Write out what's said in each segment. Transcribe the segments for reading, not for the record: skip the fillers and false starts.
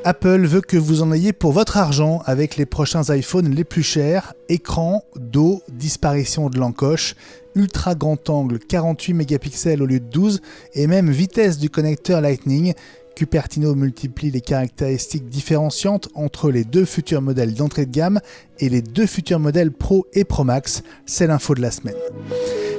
Apple veut que vous en ayez pour votre argent avec les prochains iPhones les plus chers. Écran, dos, disparition de l'encoche, ultra grand angle 48 mégapixels au lieu de 12 et même vitesse du connecteur Lightning. Cupertino multiplie les caractéristiques différenciantes entre les deux futurs modèles d'entrée de gamme et les deux futurs modèles Pro et Pro Max. C'est l'info de la semaine.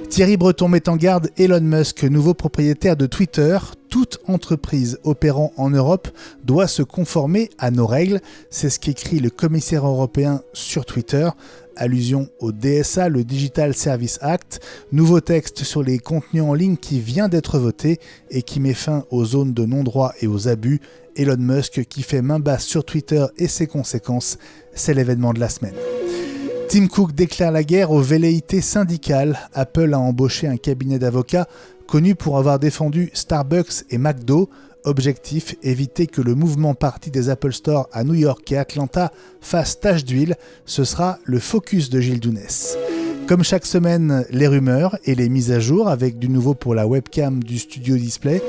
Thierry Breton met en garde Elon Musk, nouveau propriétaire de Twitter. Toute entreprise opérant en Europe doit se conformer à nos règles. C'est ce qu'écrit le commissaire européen sur Twitter. Allusion au DSA, le Digital Service Act, nouveau texte sur les contenus en ligne qui vient d'être voté et qui met fin aux zones de non-droit et aux abus. Elon Musk qui fait main basse sur Twitter et ses conséquences, c'est l'événement de la semaine. Tim Cook déclare la guerre aux velléités syndicales. Apple a embauché un cabinet d'avocats connu pour avoir défendu Starbucks et McDo. Objectif, éviter que le mouvement parti des Apple Store à New York et Atlanta fasse tache d'huile. Ce sera le focus de Gilles Dounès. Comme chaque semaine, les rumeurs et les mises à jour avec du nouveau pour la webcam du Studio Display.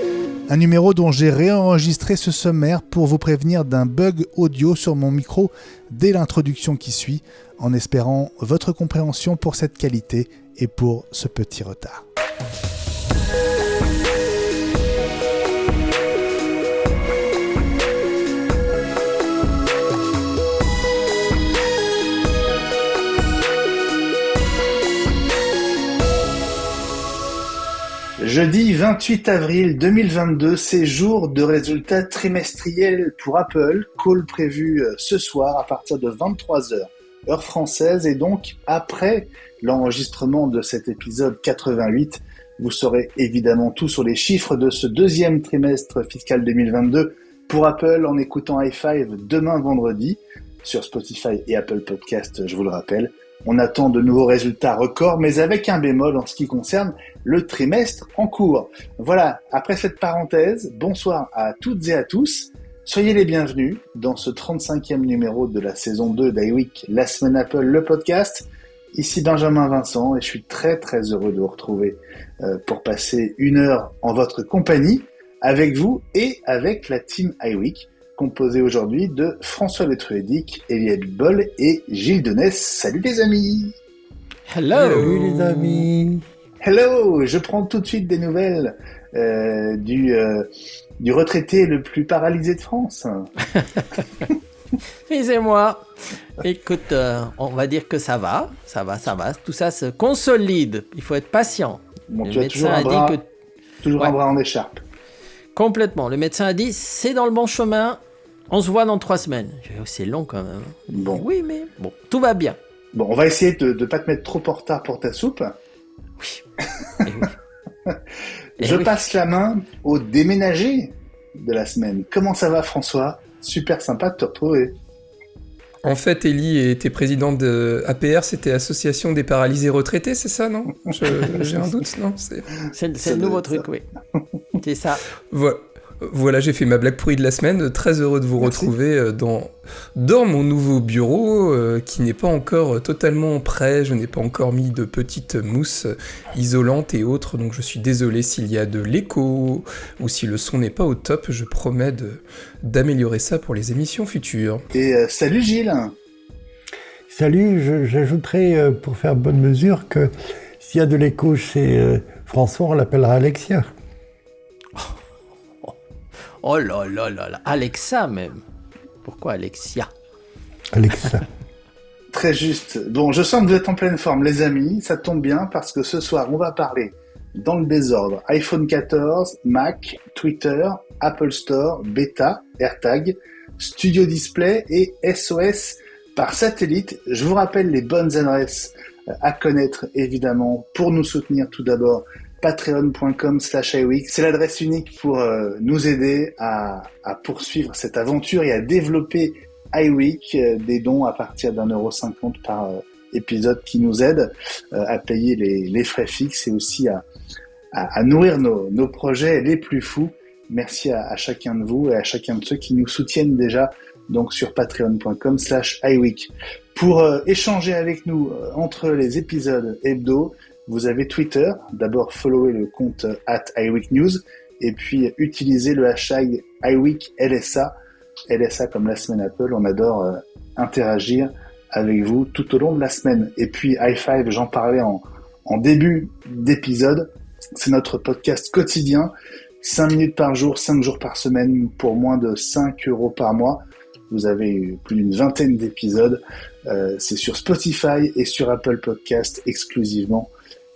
Un numéro dont j'ai réenregistré ce sommaire pour vous prévenir d'un bug audio sur mon micro dès l'introduction qui suit, en espérant votre compréhension pour cette qualité et pour ce petit retard. Jeudi 28 avril 2022, c'est jour de résultats trimestriels pour Apple. Call prévu ce soir à partir de 23h, heure française, et donc après l'enregistrement de cet épisode 88, vous saurez évidemment tout sur les chiffres de ce deuxième trimestre fiscal 2022 pour Apple en écoutant i5 demain vendredi sur Spotify et Apple Podcast, je vous le rappelle. On attend de nouveaux résultats records, mais avec un bémol en ce qui concerne le trimestre en cours. Voilà, après cette parenthèse, bonsoir à toutes et à tous. Soyez les bienvenus dans ce 35e numéro de la saison 2 d'iWeek, la semaine Apple, le podcast. Ici Benjamin Vincent et je suis très très heureux de vous retrouver pour passer une heure en votre compagnie avec vous et avec la team iWeek. Composé aujourd'hui de François Letruedic, Eliade Boll et Gilles Dounès. Salut les amis. Hello. Salut les amis. Hello. Je prends tout de suite des nouvelles du retraité le plus paralysé de France. Et c'est moi. Écoute, on va dire que ça va. Tout ça se consolide. Il faut être patient. Bon, tu as toujours un bras en écharpe. Complètement. Le médecin a dit, c'est dans le bon chemin. On se voit dans 3 semaines. C'est long quand même. Bon. Oui, mais bon, tout va bien. Bon, on va essayer de ne pas te mettre trop en retard pour ta soupe. Oui. Je passe la main au déménager de la semaine. Comment ça va, François ? Super sympa de te retrouver. En fait, Ellie était présidente de APR, c'était Association des paralysés retraités, c'est ça, non ? J'ai un doute, non ? C'est le nouveau truc, oui. C'est ça. Voilà, j'ai fait ma blague pourrie de la semaine. Très heureux de vous retrouver dans mon nouveau bureau qui n'est pas encore totalement prêt. Je n'ai pas encore mis de petites mousses isolantes et autres, donc je suis désolé s'il y a de l'écho ou si le son n'est pas au top. Je promets d'améliorer ça pour les émissions futures. Et salut Gilles. Salut, j'ajouterais pour faire bonne mesure que s'il y a de l'écho chez François, on l'appellera Alexia. Oh là là là là, Alexa même. Pourquoi Alexia ? Alexa. Très juste. Bon, je sens que vous êtes en pleine forme, les amis. Ça tombe bien parce que ce soir, on va parler dans le désordre iPhone 14, Mac, Twitter, Apple Store, Beta, AirTag, Studio Display et SOS par satellite. Je vous rappelle les bonnes adresses à connaître, évidemment, pour nous soutenir tout d'abord. Patreon.com/iWeek, c'est l'adresse unique pour nous aider à poursuivre cette aventure et à développer iWeek, des dons à partir d'1,50€ par épisode qui nous aident à payer les frais fixes et aussi à nourrir nos projets les plus fous. Merci à chacun de vous et à chacun de ceux qui nous soutiennent déjà donc sur patreon.com/iWeek. Pour échanger avec nous entre les épisodes hebdo, vous avez Twitter, d'abord followez le compte @iWeekNews et puis utilisez le hashtag iWeekLSA LSA comme la semaine Apple, on adore interagir avec vous tout au long de la semaine. Et puis High Five, j'en parlais en début d'épisode, c'est notre podcast quotidien, 5 minutes par jour, 5 jours par semaine, pour moins de 5 € par mois. Vous avez plus d'une vingtaine d'épisodes. C'est sur Spotify et sur Apple Podcast exclusivement.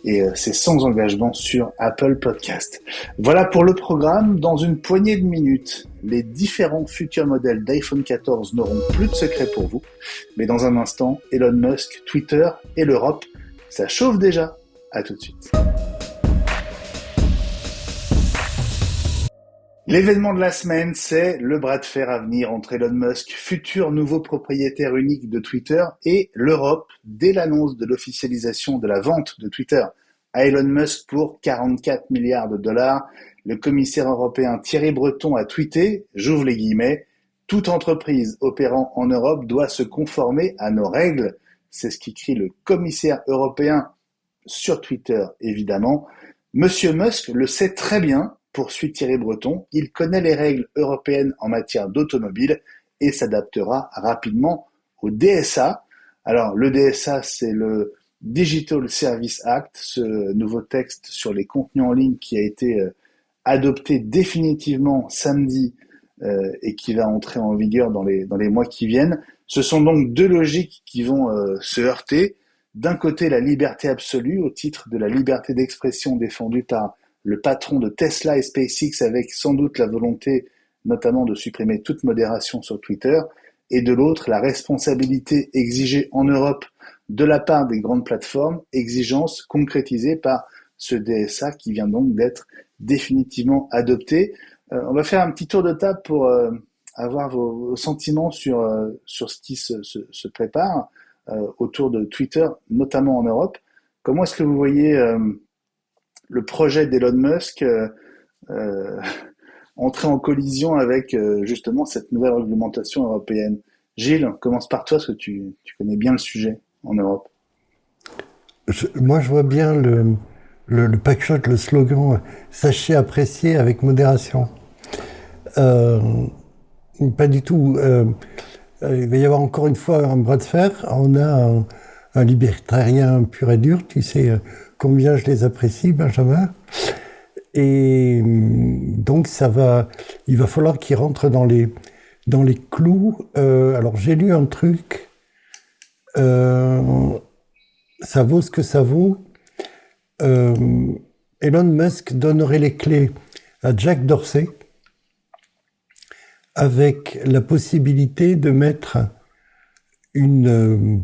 Et c'est sans engagement sur Apple Podcast. Voilà pour le programme. Dans une poignée de minutes, les différents futurs modèles d'iPhone 14 n'auront plus de secret pour vous. Mais dans un instant, Elon Musk, Twitter et l'Europe, ça chauffe déjà. À tout de suite. L'événement de la semaine, c'est le bras de fer à venir entre Elon Musk, futur nouveau propriétaire unique de Twitter, et l'Europe, dès l'annonce de l'officialisation de la vente de Twitter à Elon Musk pour 44 milliards de dollars. Le commissaire européen Thierry Breton a tweeté, j'ouvre les guillemets, « Toute entreprise opérant en Europe doit se conformer à nos règles ». C'est ce qu'écrit le commissaire européen sur Twitter, évidemment. Monsieur Musk le sait très bien, poursuit Thierry Breton, il connaît les règles européennes en matière d'automobile et s'adaptera rapidement au DSA. Alors, le DSA, c'est le Digital Service Act, ce nouveau texte sur les contenus en ligne qui a été adopté définitivement samedi et qui va entrer en vigueur dans les mois qui viennent. Ce sont donc deux logiques qui vont se heurter. D'un côté, la liberté absolue au titre de la liberté d'expression défendue par le patron de Tesla et SpaceX, avec sans doute la volonté notamment de supprimer toute modération sur Twitter, et de l'autre, la responsabilité exigée en Europe de la part des grandes plateformes, exigence concrétisée par ce DSA qui vient donc d'être définitivement adopté. On va faire un petit tour de table pour avoir vos sentiments sur ce qui se prépare autour de Twitter, notamment en Europe. Comment est-ce que vous voyez le projet d'Elon Musk entrer en collision avec justement cette nouvelle réglementation européenne? Gilles, commence par toi, parce que tu connais bien le sujet en Europe. Moi, je vois bien le packshot, le slogan « Sachez apprécier avec modération ». Pas du tout. Il va y avoir encore une fois un bras de fer. On a un libertarien pur et dur, tu sais combien je les apprécie, Benjamin. Et donc il va falloir qu'il rentre dans les clous. Alors j'ai lu un truc, ça vaut ce que ça vaut. Elon Musk donnerait les clés à Jack Dorsey avec la possibilité de mettre une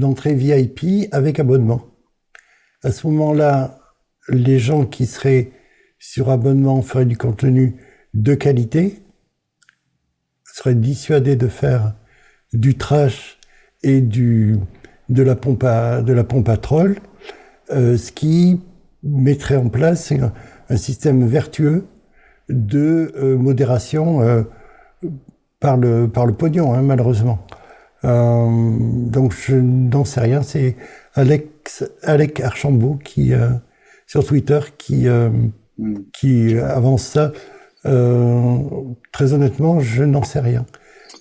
entrée VIP avec abonnement. À ce moment-là, les gens qui seraient sur abonnement feraient du contenu de qualité, seraient dissuadés de faire du trash et de la pompe à troll, ce qui mettrait en place un système vertueux de modération par le pognon, hein, malheureusement. Donc je n'en sais rien, c'est Alec Archambault qui sur Twitter qui avance ça. Très honnêtement, je n'en sais rien,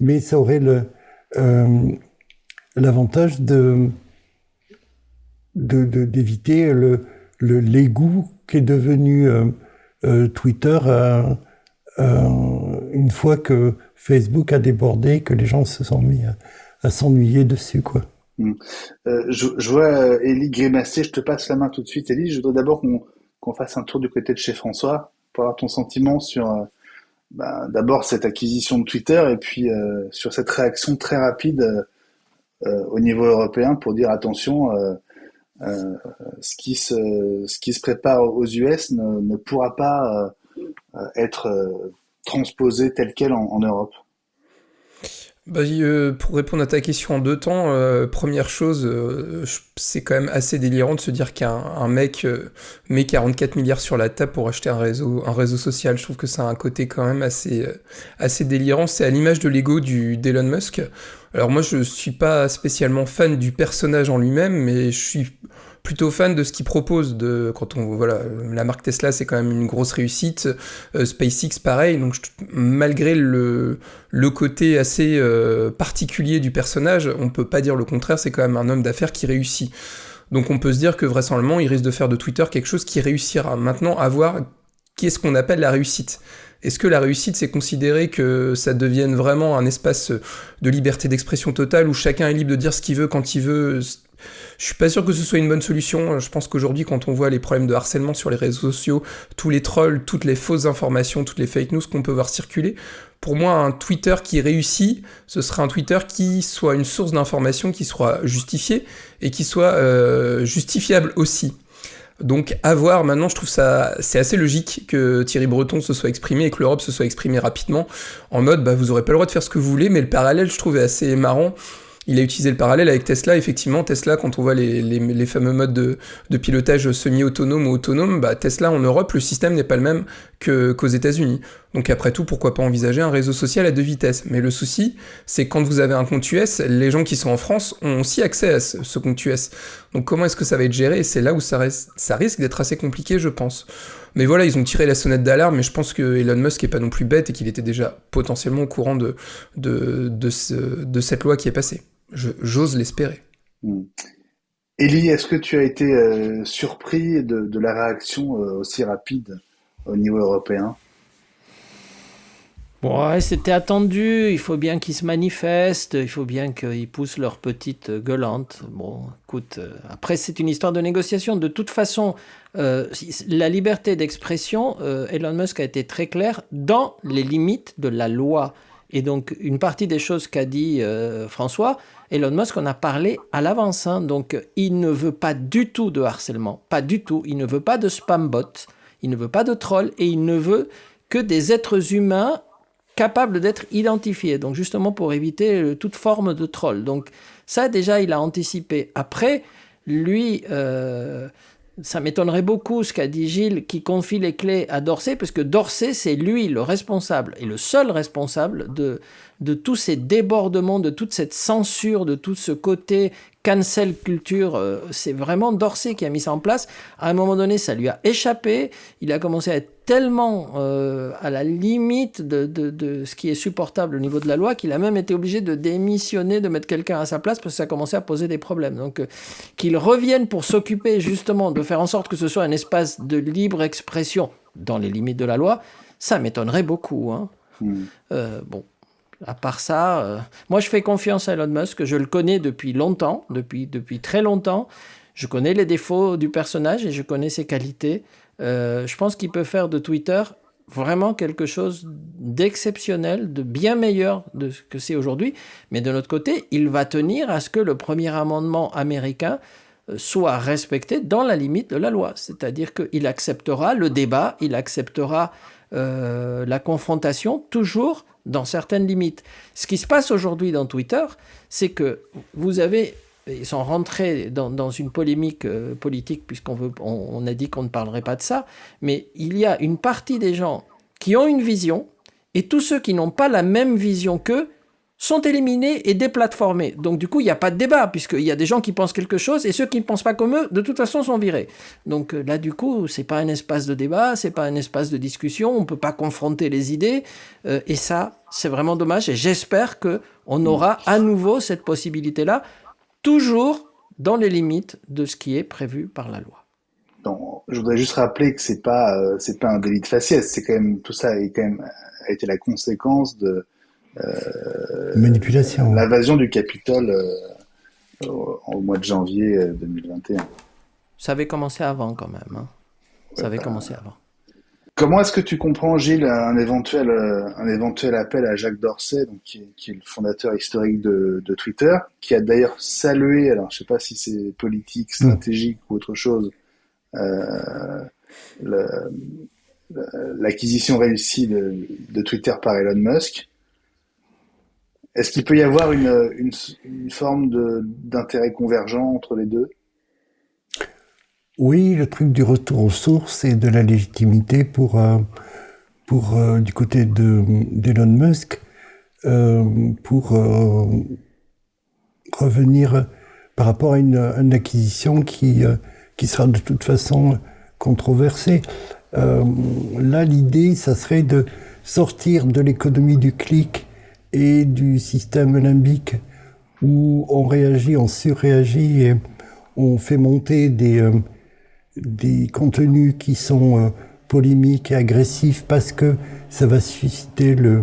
mais ça aurait l'avantage d'éviter l'égout qu'est devenu Twitter une fois que Facebook a débordé, que les gens se sont mis à s'ennuyer dessus, quoi. Je vois Élie grimacer, je te passe la main tout de suite. Élie, je voudrais d'abord qu'on fasse un tour du côté de chez François pour avoir ton sentiment sur d'abord cette acquisition de Twitter et puis sur cette réaction très rapide au niveau européen pour dire attention, ce qui se prépare aux US ne pourra pas être transposé tel quel en Europe. Pour répondre à ta question en 2 temps, première chose, c'est quand même assez délirant de se dire qu'un mec met 44 milliards sur la table pour acheter un réseau social. Je trouve que ça a un côté quand même assez délirant. C'est à l'image de l'ego d'Elon Musk. Alors moi, je suis pas spécialement fan du personnage en lui-même, mais je suis plutôt fan de ce qu'il propose. Voilà, la marque Tesla, c'est quand même une grosse réussite. SpaceX, pareil. Donc malgré le côté assez particulier du personnage, on peut pas dire le contraire. C'est quand même un homme d'affaires qui réussit. Donc on peut se dire que vraisemblablement, il risque de faire de Twitter quelque chose qui réussira. Maintenant, à voir qu'est-ce qu'on appelle la réussite. Est-ce que la réussite, c'est considérer que ça devienne vraiment un espace de liberté d'expression totale où chacun est libre de dire ce qu'il veut quand il veut? Je suis pas sûr que ce soit une bonne solution. Je pense qu'aujourd'hui, quand on voit les problèmes de harcèlement sur les réseaux sociaux, tous les trolls, toutes les fausses informations, toutes les fake news qu'on peut voir circuler, pour moi, un Twitter qui réussit, ce sera un Twitter qui soit une source d'information qui soit justifiée et qui soit justifiable aussi. Donc à voir, maintenant je trouve ça, c'est assez logique que Thierry Breton se soit exprimé et que l'Europe se soit exprimée rapidement, en mode vous aurez pas le droit de faire ce que vous voulez, mais le parallèle je trouvais assez marrant. Il a utilisé le parallèle avec Tesla, effectivement, Tesla, quand on voit les fameux modes de pilotage semi-autonome ou autonome, Tesla en Europe, le système n'est pas le même qu'aux États-Unis. Donc après tout, pourquoi pas envisager un réseau social à 2 vitesses? Mais le souci, c'est quand vous avez un compte US, les gens qui sont en France ont aussi accès à ce compte US. Donc comment est-ce que ça va être géré? Et c'est là où ça risque d'être assez compliqué, je pense. Mais voilà, ils ont tiré la sonnette d'alarme, mais je pense que Elon Musk est pas non plus bête et qu'il était déjà potentiellement au courant de cette loi qui est passée. J'ose l'espérer. Élie, est-ce que tu as été surpris de la réaction aussi rapide au niveau européen? Bon, ouais, c'était attendu, il faut bien qu'ils se manifestent, il faut bien qu'ils poussent leur petite gueulante. Bon, écoute, après c'est une histoire de négociation. De toute façon, la liberté d'expression, Elon Musk a été très clair dans les limites de la loi. Et donc, une partie des choses qu'a dit François, Elon Musk en a parlé à l'avance. Donc, il ne veut pas du tout de harcèlement, pas du tout. Il ne veut pas de spam bot, il ne veut pas de troll et il ne veut que des êtres humains capables d'être identifiés. Donc, justement, pour éviter toute forme de troll. Donc, ça, déjà, il a anticipé. Après, lui... ça m'étonnerait beaucoup ce qu'a dit Gilles, qui confie les clés à Dorsey, parce que Dorsey, c'est lui le responsable, et le seul responsable de tous ces débordements, de toute cette censure, de tout ce côté cancel culture. C'est vraiment Dorsey qui a mis ça en place. À un moment donné, ça lui a échappé. Il a commencé à être tellement à la limite de ce qui est supportable au niveau de la loi qu'il a même été obligé de démissionner, de mettre quelqu'un à sa place parce que ça commençait à poser des problèmes. Donc qu'il revienne pour s'occuper justement de faire en sorte que ce soit un espace de libre expression dans les limites de la loi, ça m'étonnerait beaucoup. Bon, à part ça, moi je fais confiance à Elon Musk, je le connais depuis longtemps, depuis très longtemps. Je connais les défauts du personnage et je connais ses qualités. Je pense qu'il peut faire de Twitter vraiment quelque chose d'exceptionnel, de bien meilleur de ce que c'est aujourd'hui. Mais de l'autre côté, il va tenir à ce que le premier amendement américain soit respecté dans la limite de la loi. C'est-à-dire qu'il acceptera le débat, il acceptera la confrontation, toujours dans certaines limites. Ce qui se passe aujourd'hui dans Twitter, c'est que ils sont rentrés dans une polémique politique, puisqu'on a dit qu'on ne parlerait pas de ça, mais il y a une partie des gens qui ont une vision, et tous ceux qui n'ont pas la même vision qu'eux sont éliminés et déplatformés. Donc du coup, il n'y a pas de débat, puisqu'il y a des gens qui pensent quelque chose, et ceux qui ne pensent pas comme eux, de toute façon, sont virés. Donc là, du coup, ce n'est pas un espace de débat, ce n'est pas un espace de discussion, on ne peut pas confronter les idées, et ça, c'est vraiment dommage, et j'espère qu'on aura à nouveau cette possibilité-là, toujours dans les limites de ce qui est prévu par la loi. Non, je voudrais juste rappeler que c'est pas un délit de faciès, c'est quand même tout ça a été la conséquence de manipulation. L'invasion du Capitole au mois de janvier 2021. Ça avait commencé avant quand même. Ça avait commencé avant. Comment est-ce que tu comprends, Gilles, un éventuel appel à Jacques Dorsey, donc qui est le fondateur historique de Twitter, qui a d'ailleurs salué, alors je ne sais pas si c'est politique, stratégique ou autre chose, l'acquisition réussie de Twitter par Elon Musk. Est-ce qu'il peut y avoir une forme d'intérêt convergent entre les deux? Oui, le truc du retour aux sources et de la légitimité pour du côté d'Elon Musk, pour revenir par rapport à une acquisition qui sera de toute façon controversée. Là, l'idée, ça serait de sortir de l'économie du clic et du système limbique où on réagit, on surréagit et on fait monter des contenus qui sont polémiques et agressifs parce que ça va susciter le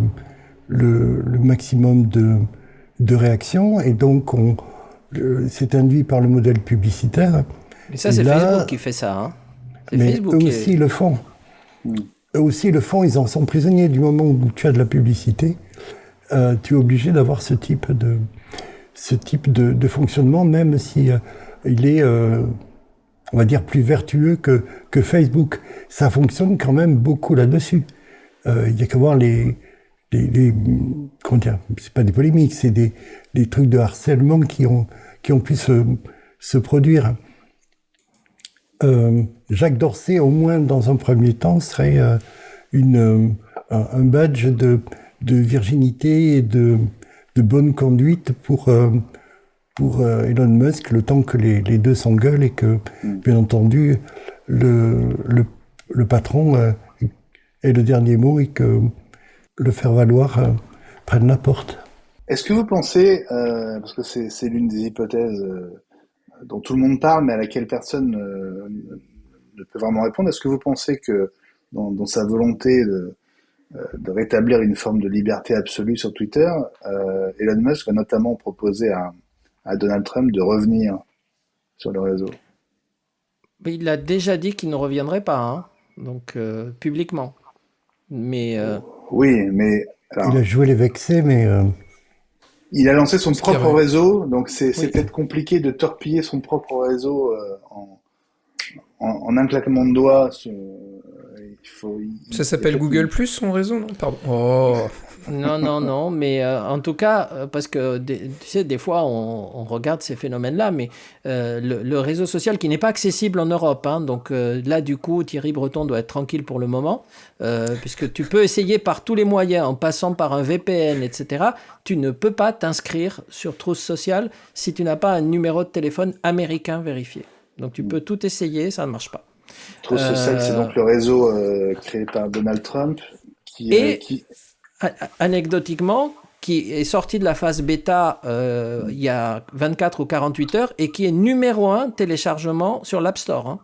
maximum de réactions et donc c'est induit par le modèle publicitaire. Mais ça, c'est Facebook qui fait ça. Hein. Mais Facebook eux aussi le font. Eux aussi le font, ils en sont prisonniers. Du moment où tu as de la publicité, tu es obligé d'avoir ce type de fonctionnement, même si il est, on va dire, plus vertueux que Facebook. Ça fonctionne quand même beaucoup là-dessus. Il y a qu'à voir comment dire, c'est pas des polémiques, c'est des trucs de harcèlement qui ont pu se produire. Jacques Dorsey, au moins dans un premier temps, serait un badge de virginité et de bonne conduite pour Elon Musk, le temps que les deux s'engueulent et que, bien entendu, le patron ait le dernier mot et que le faire-valoir prenne la porte. Est-ce que vous pensez, parce que c'est l'une des hypothèses dont tout le monde parle, mais à laquelle personne ne peut vraiment répondre, est-ce que vous pensez que dans sa volonté de rétablir une forme de liberté absolue sur Twitter, Elon Musk va notamment proposer à Donald Trump de revenir sur le réseau? Il a déjà dit qu'il ne reviendrait pas, hein, donc publiquement. Mais oui, mais alors, il a joué les vexés, mais il a lancé son propre réseau, donc c'est peut-être compliqué de torpiller son propre réseau en un claquement de doigts. Ça s'appelle Google Plus, son réseau, non? Pardon. Oh. Non, mais en tout cas, parce que tu sais, des fois, on regarde ces phénomènes-là, mais le réseau social qui n'est pas accessible en Europe, hein, donc là, du coup, Thierry Breton doit être tranquille pour le moment, puisque tu peux essayer par tous les moyens, en passant par un VPN, etc., tu ne peux pas t'inscrire sur Truth Social si tu n'as pas un numéro de téléphone américain vérifié. Donc tu peux tout essayer, ça ne marche pas. Truth Social, c'est donc le réseau créé par Donald Trump anecdotiquement, qui est sorti de la phase bêta il y a 24 ou 48 heures et qui est numéro 1 téléchargement sur l'App Store. Hein.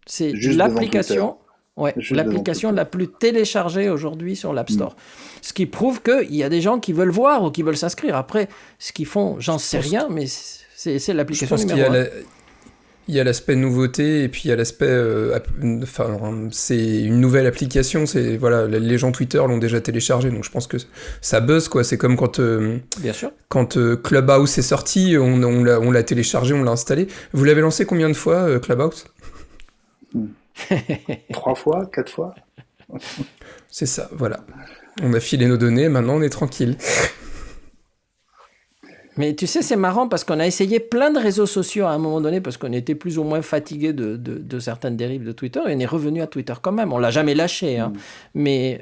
C'est l'application la plus téléchargée aujourd'hui sur l'App Store. Ce qui prouve qu'il y a des gens qui veulent voir ou qui veulent s'inscrire. Après, ce qu'ils font, j'en sais rien, mais c'est l'application numéro 1. Il y a l'aspect nouveauté et puis il y a l'aspect, c'est une nouvelle application. C'est voilà, les gens Twitter l'ont déjà téléchargé, donc je pense que ça buzz quoi. C'est comme quand bien sûr. Quand Clubhouse est sorti, on l'a téléchargé, on l'a installé. Vous l'avez lancé combien de fois Clubhouse? 3 fois, 4 fois. C'est ça, voilà. On a filé nos données, maintenant on est tranquille. Mais tu sais, c'est marrant parce qu'on a essayé plein de réseaux sociaux à un moment donné parce qu'on était plus ou moins fatigué de certaines dérives de Twitter et on est revenu à Twitter quand même. On l'a jamais lâché. Hein. Mais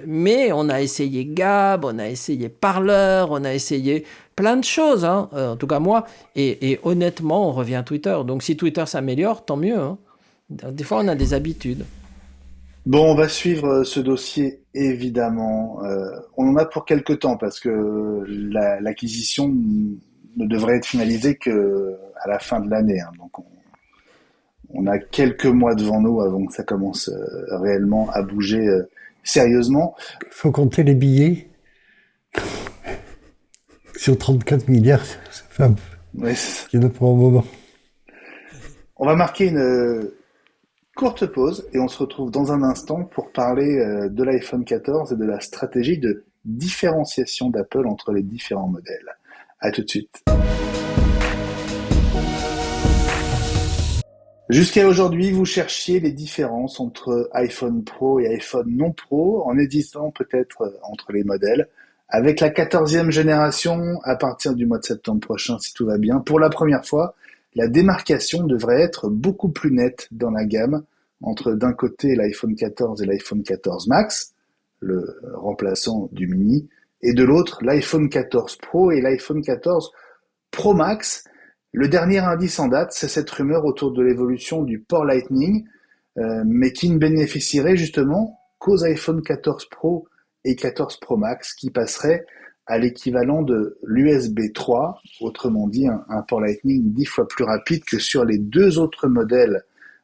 on a essayé Gab, on a essayé Parler, on a essayé plein de choses. Hein. En tout cas, moi. Et honnêtement, on revient à Twitter. Donc, si Twitter s'améliore, tant mieux. Hein. Des fois, on a des habitudes. Bon, on va suivre ce dossier, évidemment. On en a pour quelques temps parce que l'acquisition ne devrait être finalisé qu'à la fin de l'année. Hein. Donc on a quelques mois devant nous avant que ça commence réellement à bouger sérieusement. Il faut compter les billets. Sur 34 milliards, ça fait un peu. Ouais, il y en a pour un moment. On va marquer une courte pause et on se retrouve dans un instant pour parler de l'iPhone 14 et de la stratégie de différenciation d'Apple entre les différents modèles. À tout de suite. Jusqu'à aujourd'hui, vous cherchiez les différences entre iPhone Pro et iPhone non Pro en hésitant peut-être entre les modèles. Avec la 14e génération, à partir du mois de septembre prochain, si tout va bien, pour la première fois, la démarcation devrait être beaucoup plus nette dans la gamme entre d'un côté l'iPhone 14 et l'iPhone 14 Max, le remplaçant du mini, et de l'autre, l'iPhone 14 Pro et l'iPhone 14 Pro Max, Le dernier indice en date, c'est cette rumeur autour de l'évolution du port Lightning, mais qui ne bénéficierait justement qu'aux iPhone 14 Pro et 14 Pro Max, qui passeraient à l'équivalent de l'USB 3, autrement dit un port Lightning 10 fois plus rapide que sur les deux autres modèles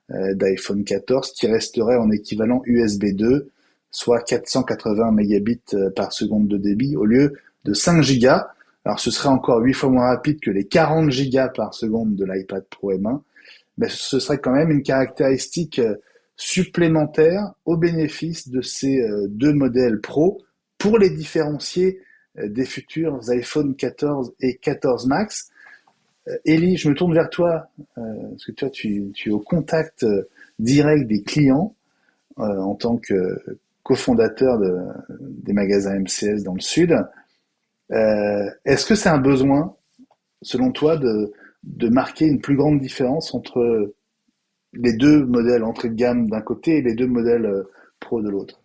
d'iPhone 14 qui resterait en équivalent USB 2, soit 480 mégabits par seconde de débit au lieu de 5 gigas. Alors ce serait encore 8 fois moins rapide que les 40 gigas par seconde de l'iPad Pro M1, mais ce serait quand même une caractéristique supplémentaire au bénéfice de ces deux modèles Pro pour les différencier des futurs iPhone 14 et 14 Max. Élie, je me tourne vers toi, parce que toi, tu es au contact direct des clients en tant que cofondateur des magasins MCS dans le Sud. Est-ce que c'est un besoin, selon toi, de marquer une plus grande différence entre les deux modèles entrée de gamme d'un côté et les deux modèles Pro de l'autre?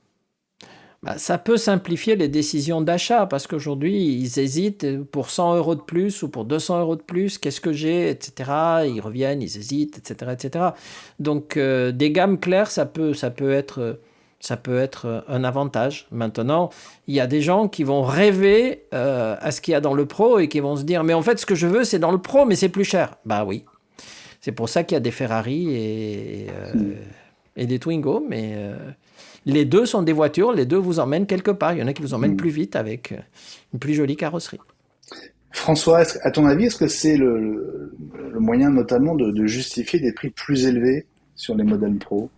Ça peut simplifier les décisions d'achat parce qu'aujourd'hui, ils hésitent pour 100 € de plus ou pour 200 € de plus. Qu'est-ce que j'ai, etc. Ils reviennent, ils hésitent, etc., etc. Donc, des gammes claires, ça peut être un avantage. Maintenant, il y a des gens qui vont rêver à ce qu'il y a dans le Pro et qui vont se dire, mais en fait, ce que je veux, c'est dans le Pro, mais c'est plus cher. Bah oui. C'est pour ça qu'il y a des Ferrari et des Twingo, mais les deux sont des voitures, les deux vous emmènent quelque part. Il y en a qui vous emmènent plus vite avec une plus jolie carrosserie. François, à ton avis, est-ce que c'est le moyen notamment de justifier des prix plus élevés sur les modèles Pro?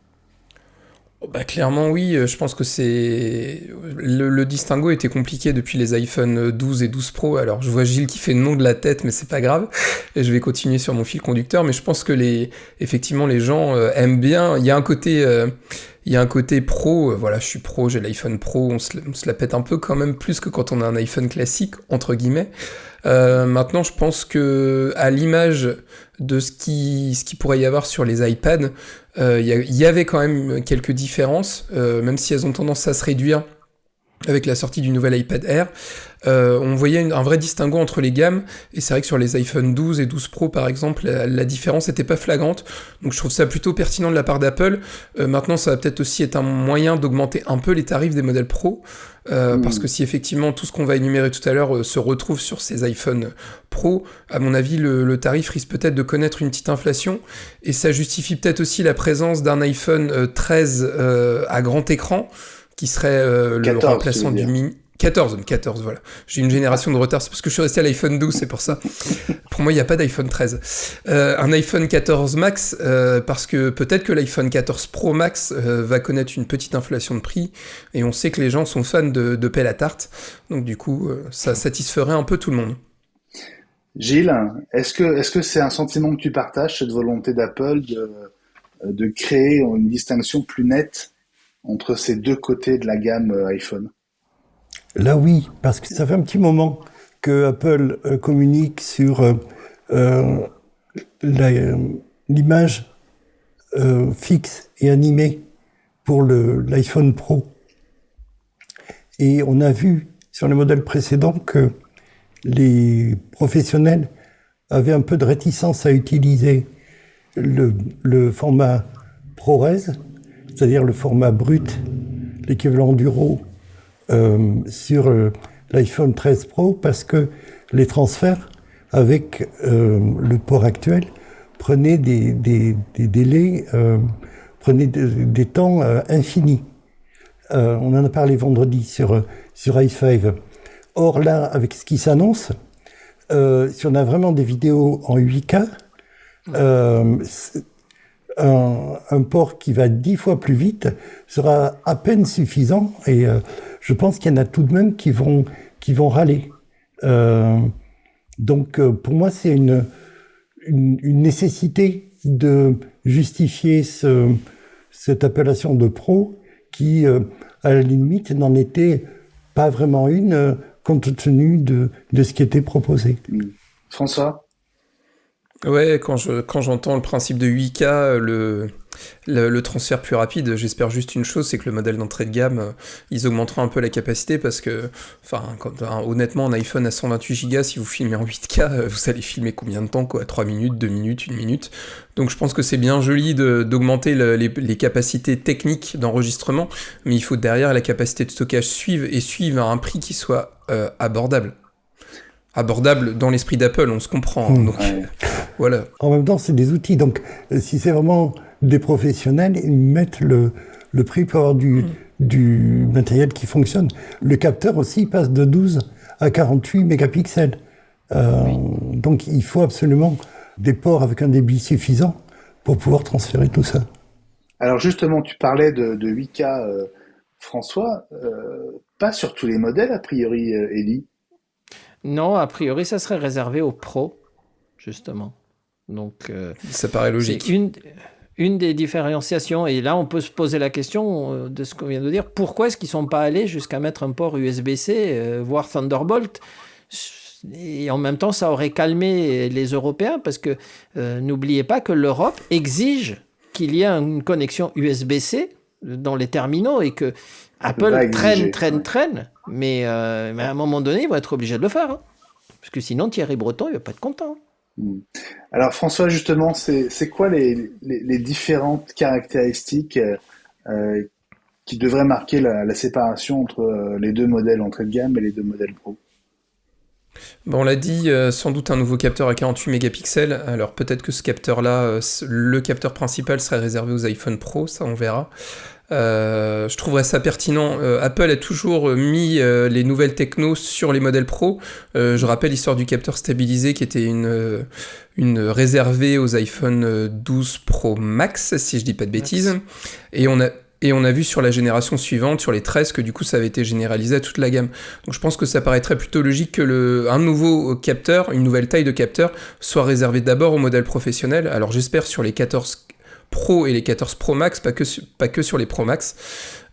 Clairement oui, je pense que c'est... Le distinguo était compliqué depuis les iPhone 12 et 12 Pro, alors je vois Gilles qui fait non de la tête, mais c'est pas grave, et je vais continuer sur mon fil conducteur, mais je pense que effectivement les gens aiment bien, il y a un côté pro, voilà, je suis pro, j'ai l'iPhone Pro, on se la pète un peu quand même plus que quand on a un iPhone classique, entre guillemets. Maintenant, je pense que à l'image de ce qui pourrait y avoir sur les iPads, il y avait quand même quelques différences, même si elles ont tendance à se réduire avec la sortie du nouvel iPad Air. On voyait un vrai distinguo entre les gammes, et c'est vrai que sur les iPhone 12 et 12 Pro par exemple, la différence n'était pas flagrante, donc je trouve ça plutôt pertinent de la part d'Apple. Maintenant, ça va peut-être aussi être un moyen d'augmenter un peu les tarifs des modèles Pro, parce que si effectivement tout ce qu'on va énumérer tout à l'heure se retrouve sur ces iPhone Pro, à mon avis le tarif risque peut-être de connaître une petite inflation, et ça justifie peut-être aussi la présence d'un iPhone 13 à grand écran, qui serait le 14, remplaçant du mini... 14, voilà. J'ai une génération de retard, c'est parce que je suis resté à l'iPhone 12, c'est pour ça. Pour moi, il n'y a pas d'iPhone 13. Un iPhone 14 Max, parce que peut-être que l'iPhone 14 Pro Max va connaître une petite inflation de prix, et on sait que les gens sont fans de pelle à tarte, donc du coup, ça satisferait un peu tout le monde. Gilles, est-ce que c'est un sentiment que tu partages, cette volonté d'Apple de créer une distinction plus nette entre ces deux côtés de la gamme iPhone? Là oui, parce que ça fait un petit moment que Apple communique sur l'image fixe et animée pour l'iPhone Pro. Et on a vu sur les modèles précédents que les professionnels avaient un peu de réticence à utiliser le format ProRes, c'est-à-dire le format brut, l'équivalent du RAW, sur l'iPhone 13 Pro, parce que les transferts avec le port actuel prenaient des délais, prenaient des temps infinis. On en a parlé vendredi sur i5. Or là, avec ce qui s'annonce, si on a vraiment des vidéos en 8K, un port qui va 10 fois plus vite sera à peine suffisant, et je pense qu'il y en a tout de même qui vont râler. Donc pour moi, c'est une nécessité de justifier cette appellation de pro qui, à la limite, n'en était pas vraiment une, compte tenu de ce qui était proposé. François ? Ouais, quand j'entends le principe de 8K, le transfert plus rapide, j'espère juste une chose, c'est que le modèle d'entrée de gamme, ils augmenteront un peu la capacité parce que, honnêtement, un iPhone à 128 Go, si vous filmez en 8K, vous allez filmer combien de temps, quoi? 3 minutes, 2 minutes, 1 minute. Donc je pense que c'est bien joli d'augmenter les capacités techniques d'enregistrement, mais il faut derrière la capacité de stockage suive à un prix qui soit abordable. Abordable dans l'esprit d'Apple, on se comprend. Donc, voilà. En même temps, c'est des outils. Donc, si c'est vraiment des professionnels, ils mettent le prix pour avoir du matériel qui fonctionne. Le capteur aussi passe de 12 à 48 mégapixels. Donc, il faut absolument des ports avec un débit suffisant pour pouvoir transférer tout ça. Alors justement, tu parlais de 8K, François. Pas sur tous les modèles, a priori, Ellie. Non, a priori, ça serait réservé aux pros, justement. Donc, ça paraît logique. C'est une des différenciations. Et là, on peut se poser la question de ce qu'on vient de dire. Pourquoi est-ce qu'ils ne sont pas allés jusqu'à mettre un port USB-C, voire Thunderbolt ? Et en même temps, ça aurait calmé les Européens parce que n'oubliez pas que l'Europe exige qu'il y ait une connexion USB-C dans les terminaux et que Apple traîne, mais à un moment donné, ils vont être obligés de le faire. Hein. Parce que sinon, Thierry Breton, il va pas être content. Alors François, justement, c'est quoi les différentes caractéristiques qui devraient marquer la séparation entre les deux modèles entrée de gamme et les deux modèles Pro? Bon, on l'a dit, sans doute un nouveau capteur à 48 mégapixels. Alors peut-être que ce capteur-là, le capteur principal serait réservé aux iPhone Pro, ça on verra. Je trouverais ça pertinent. Apple a toujours mis les nouvelles technos sur les modèles Pro. Je rappelle l'histoire du capteur stabilisé qui était une réservée aux iPhone 12 Pro Max, si je dis pas de bêtises. Et on a vu sur la génération suivante, sur les 13, que du coup ça avait été généralisé à toute la gamme. Donc je pense que ça paraîtrait plutôt logique que un nouveau capteur, une nouvelle taille de capteur, soit réservé d'abord au modèle professionnel. Alors j'espère sur les 14 Pro et les 14 Pro Max, pas que sur les Pro Max.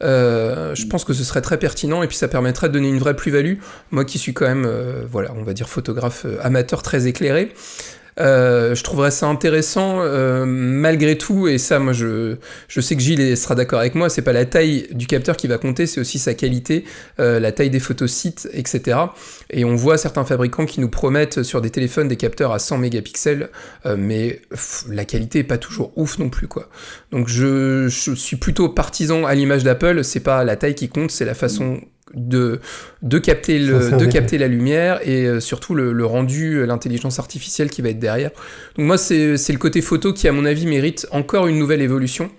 Je pense que ce serait très pertinent et puis ça permettrait de donner une vraie plus-value. Moi qui suis quand même, on va dire photographe amateur très éclairé, je trouverais ça intéressant malgré tout, et ça moi je sais que Gilles sera d'accord avec moi, c'est pas la taille du capteur qui va compter, c'est aussi sa qualité, la taille des photosites, etc. Et on voit certains fabricants qui nous promettent sur des téléphones des capteurs à 100 mégapixels, mais la qualité est pas toujours ouf non plus, quoi. Donc je suis plutôt partisan à l'image d'Apple, c'est pas la taille qui compte, c'est la façon de capter la lumière et surtout le rendu, l'intelligence artificielle qui va être derrière. Donc moi c'est le côté photo qui à mon avis mérite encore une nouvelle évolution.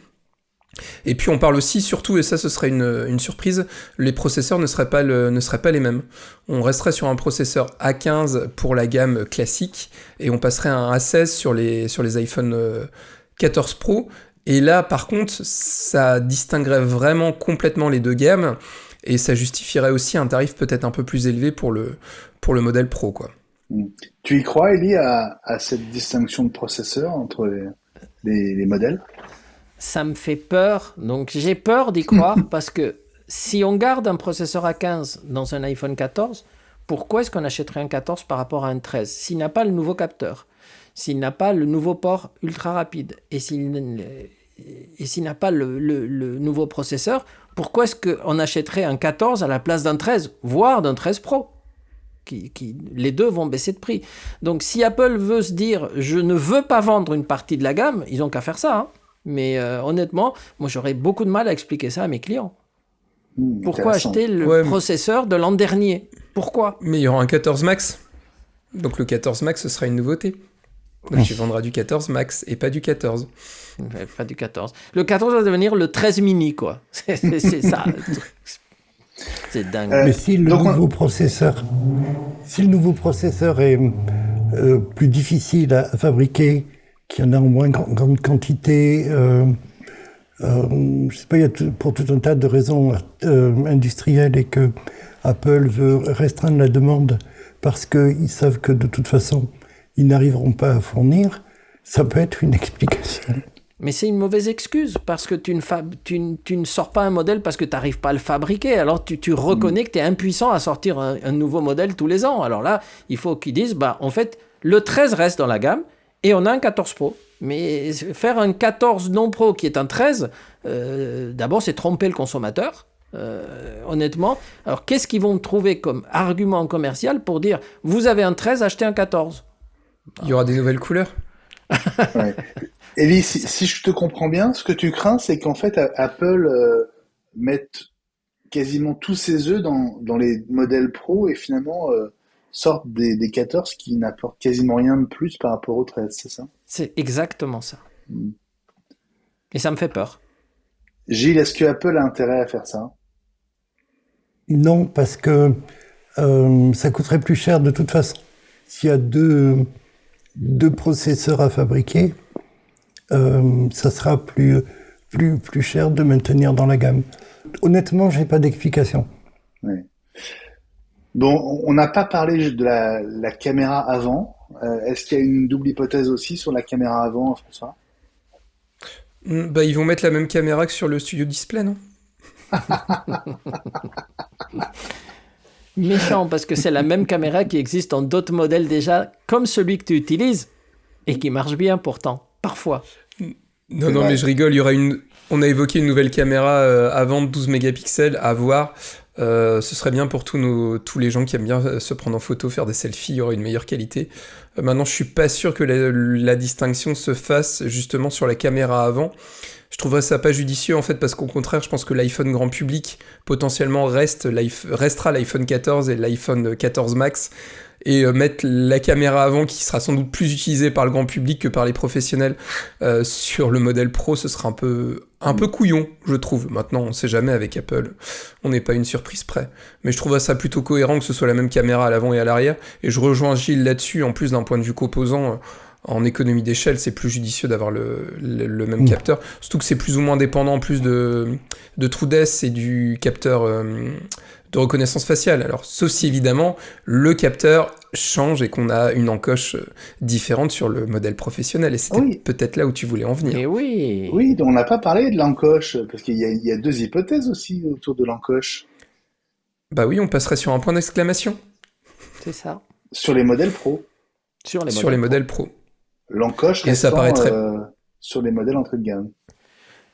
Et puis on parle aussi surtout, et ça ce serait une surprise, les processeurs ne seraient pas les mêmes. On resterait sur un processeur A15 pour la gamme classique et on passerait à un A16 sur les iPhone 14 Pro. Et là par contre ça distinguerait vraiment complètement les deux gammes. Et ça justifierait aussi un tarif peut-être un peu plus élevé pour le modèle Pro, quoi. Tu y crois, Ellie, à cette distinction de processeur entre les modèles? Ça me fait peur. Donc j'ai peur d'y croire parce que si on garde un processeur A15 dans un iPhone 14, pourquoi est-ce qu'on achèterait un 14 par rapport à un 13 s'il n'a pas le nouveau capteur, s'il n'a pas le nouveau port ultra rapide et s'il n'a pas le nouveau processeur, pourquoi est-ce qu'on achèterait un 14 à la place d'un 13, voire d'un 13 Pro les deux vont baisser de prix. Donc si Apple veut se dire « je ne veux pas vendre une partie de la gamme », ils n'ont qu'à faire ça. Hein. Mais honnêtement, moi j'aurais beaucoup de mal à expliquer ça à mes clients. Pourquoi acheter le processeur de l'an dernier? Pourquoi? Mais il y aura un 14 Max. Donc le 14 Max, ce sera une nouveauté. Donc tu vendras du 14 Max et pas du 14. Pas du 14. Le 14 va devenir le 13 mini, quoi. C'est ça. C'est dingue. Mais si le nouveau processeur est plus difficile à fabriquer, qu'il y en a en moins grande quantité, je sais pas, il y a pour tout un tas de raisons industrielles et que Apple veut restreindre la demande parce qu'ils savent que de toute façon, ils n'arriveront pas à fournir, ça peut être une explication. Mais c'est une mauvaise excuse, parce que tu ne sors pas un modèle parce que tu n'arrives pas à le fabriquer. Alors tu reconnais que tu es impuissant à sortir un nouveau modèle tous les ans. Alors là, il faut qu'ils disent, en fait, le 13 reste dans la gamme, Et on a un 14 Pro. Mais faire un 14 non Pro qui est un 13, d'abord, c'est tromper le consommateur. Honnêtement. Alors, qu'est-ce qu'ils vont trouver comme argument commercial pour dire vous avez un 13, achetez un 14? Il y aura des nouvelles couleurs. Ouais. Elie, si je te comprends bien, ce que tu crains, c'est qu'en fait, Apple mette quasiment tous ses œufs dans les modèles Pro et finalement sortent des 14 qui n'apportent quasiment rien de plus par rapport au 13, c'est ça? C'est exactement ça. Et ça me fait peur. Gilles, est-ce que Apple a intérêt à faire ça? Non, parce que ça coûterait plus cher de toute façon. S'il y a deux processeurs à fabriquer, ça sera plus cher de maintenir dans la gamme. Honnêtement, j'ai pas d'explication. Ouais. Bon, on n'a pas parlé de la caméra avant. Est-ce qu'il y a une double hypothèse aussi sur la caméra avant, François? Bah, ils vont mettre la même caméra que sur le Studio Display, non? Méchant, parce que c'est la même caméra qui existe dans d'autres modèles déjà, comme celui que tu utilises, et qui marche bien pourtant, parfois. Non, mais je rigole, on a évoqué une nouvelle caméra avant de 12 mégapixels à voir. Ce serait bien pour tous les gens qui aiment bien se prendre en photo, faire des selfies, il y aurait une meilleure qualité. Maintenant, je suis pas sûr que la distinction se fasse justement sur la caméra avant. Je trouverais ça pas judicieux en fait, parce qu'au contraire, je pense que l'iPhone grand public potentiellement restera l'iPhone 14 et l'iPhone 14 Max, et mettre la caméra avant qui sera sans doute plus utilisée par le grand public que par les professionnels sur le modèle Pro, ce sera un peu couillon, je trouve. Maintenant, on sait jamais avec Apple, on n'est pas une surprise près. Mais je trouve ça plutôt cohérent que ce soit la même caméra à l'avant et à l'arrière, et je rejoins Gilles là-dessus, en plus d'un point de vue composant. En économie d'échelle, c'est plus judicieux d'avoir le même capteur. Surtout que c'est plus ou moins dépendant en plus de TrueDepth et du capteur de reconnaissance faciale. Alors, sauf si évidemment, le capteur change et qu'on a une encoche différente sur le modèle professionnel. Et c'était peut-être là où tu voulais en venir. Et oui. Oui, on n'a pas parlé de l'encoche, parce qu'il y a deux hypothèses aussi autour de l'encoche. Bah oui, on passerait sur un point d'exclamation. C'est ça. Sur les modèles Pro. Sur les modèles Pro. L'encoche restant sur les modèles entrée de gamme.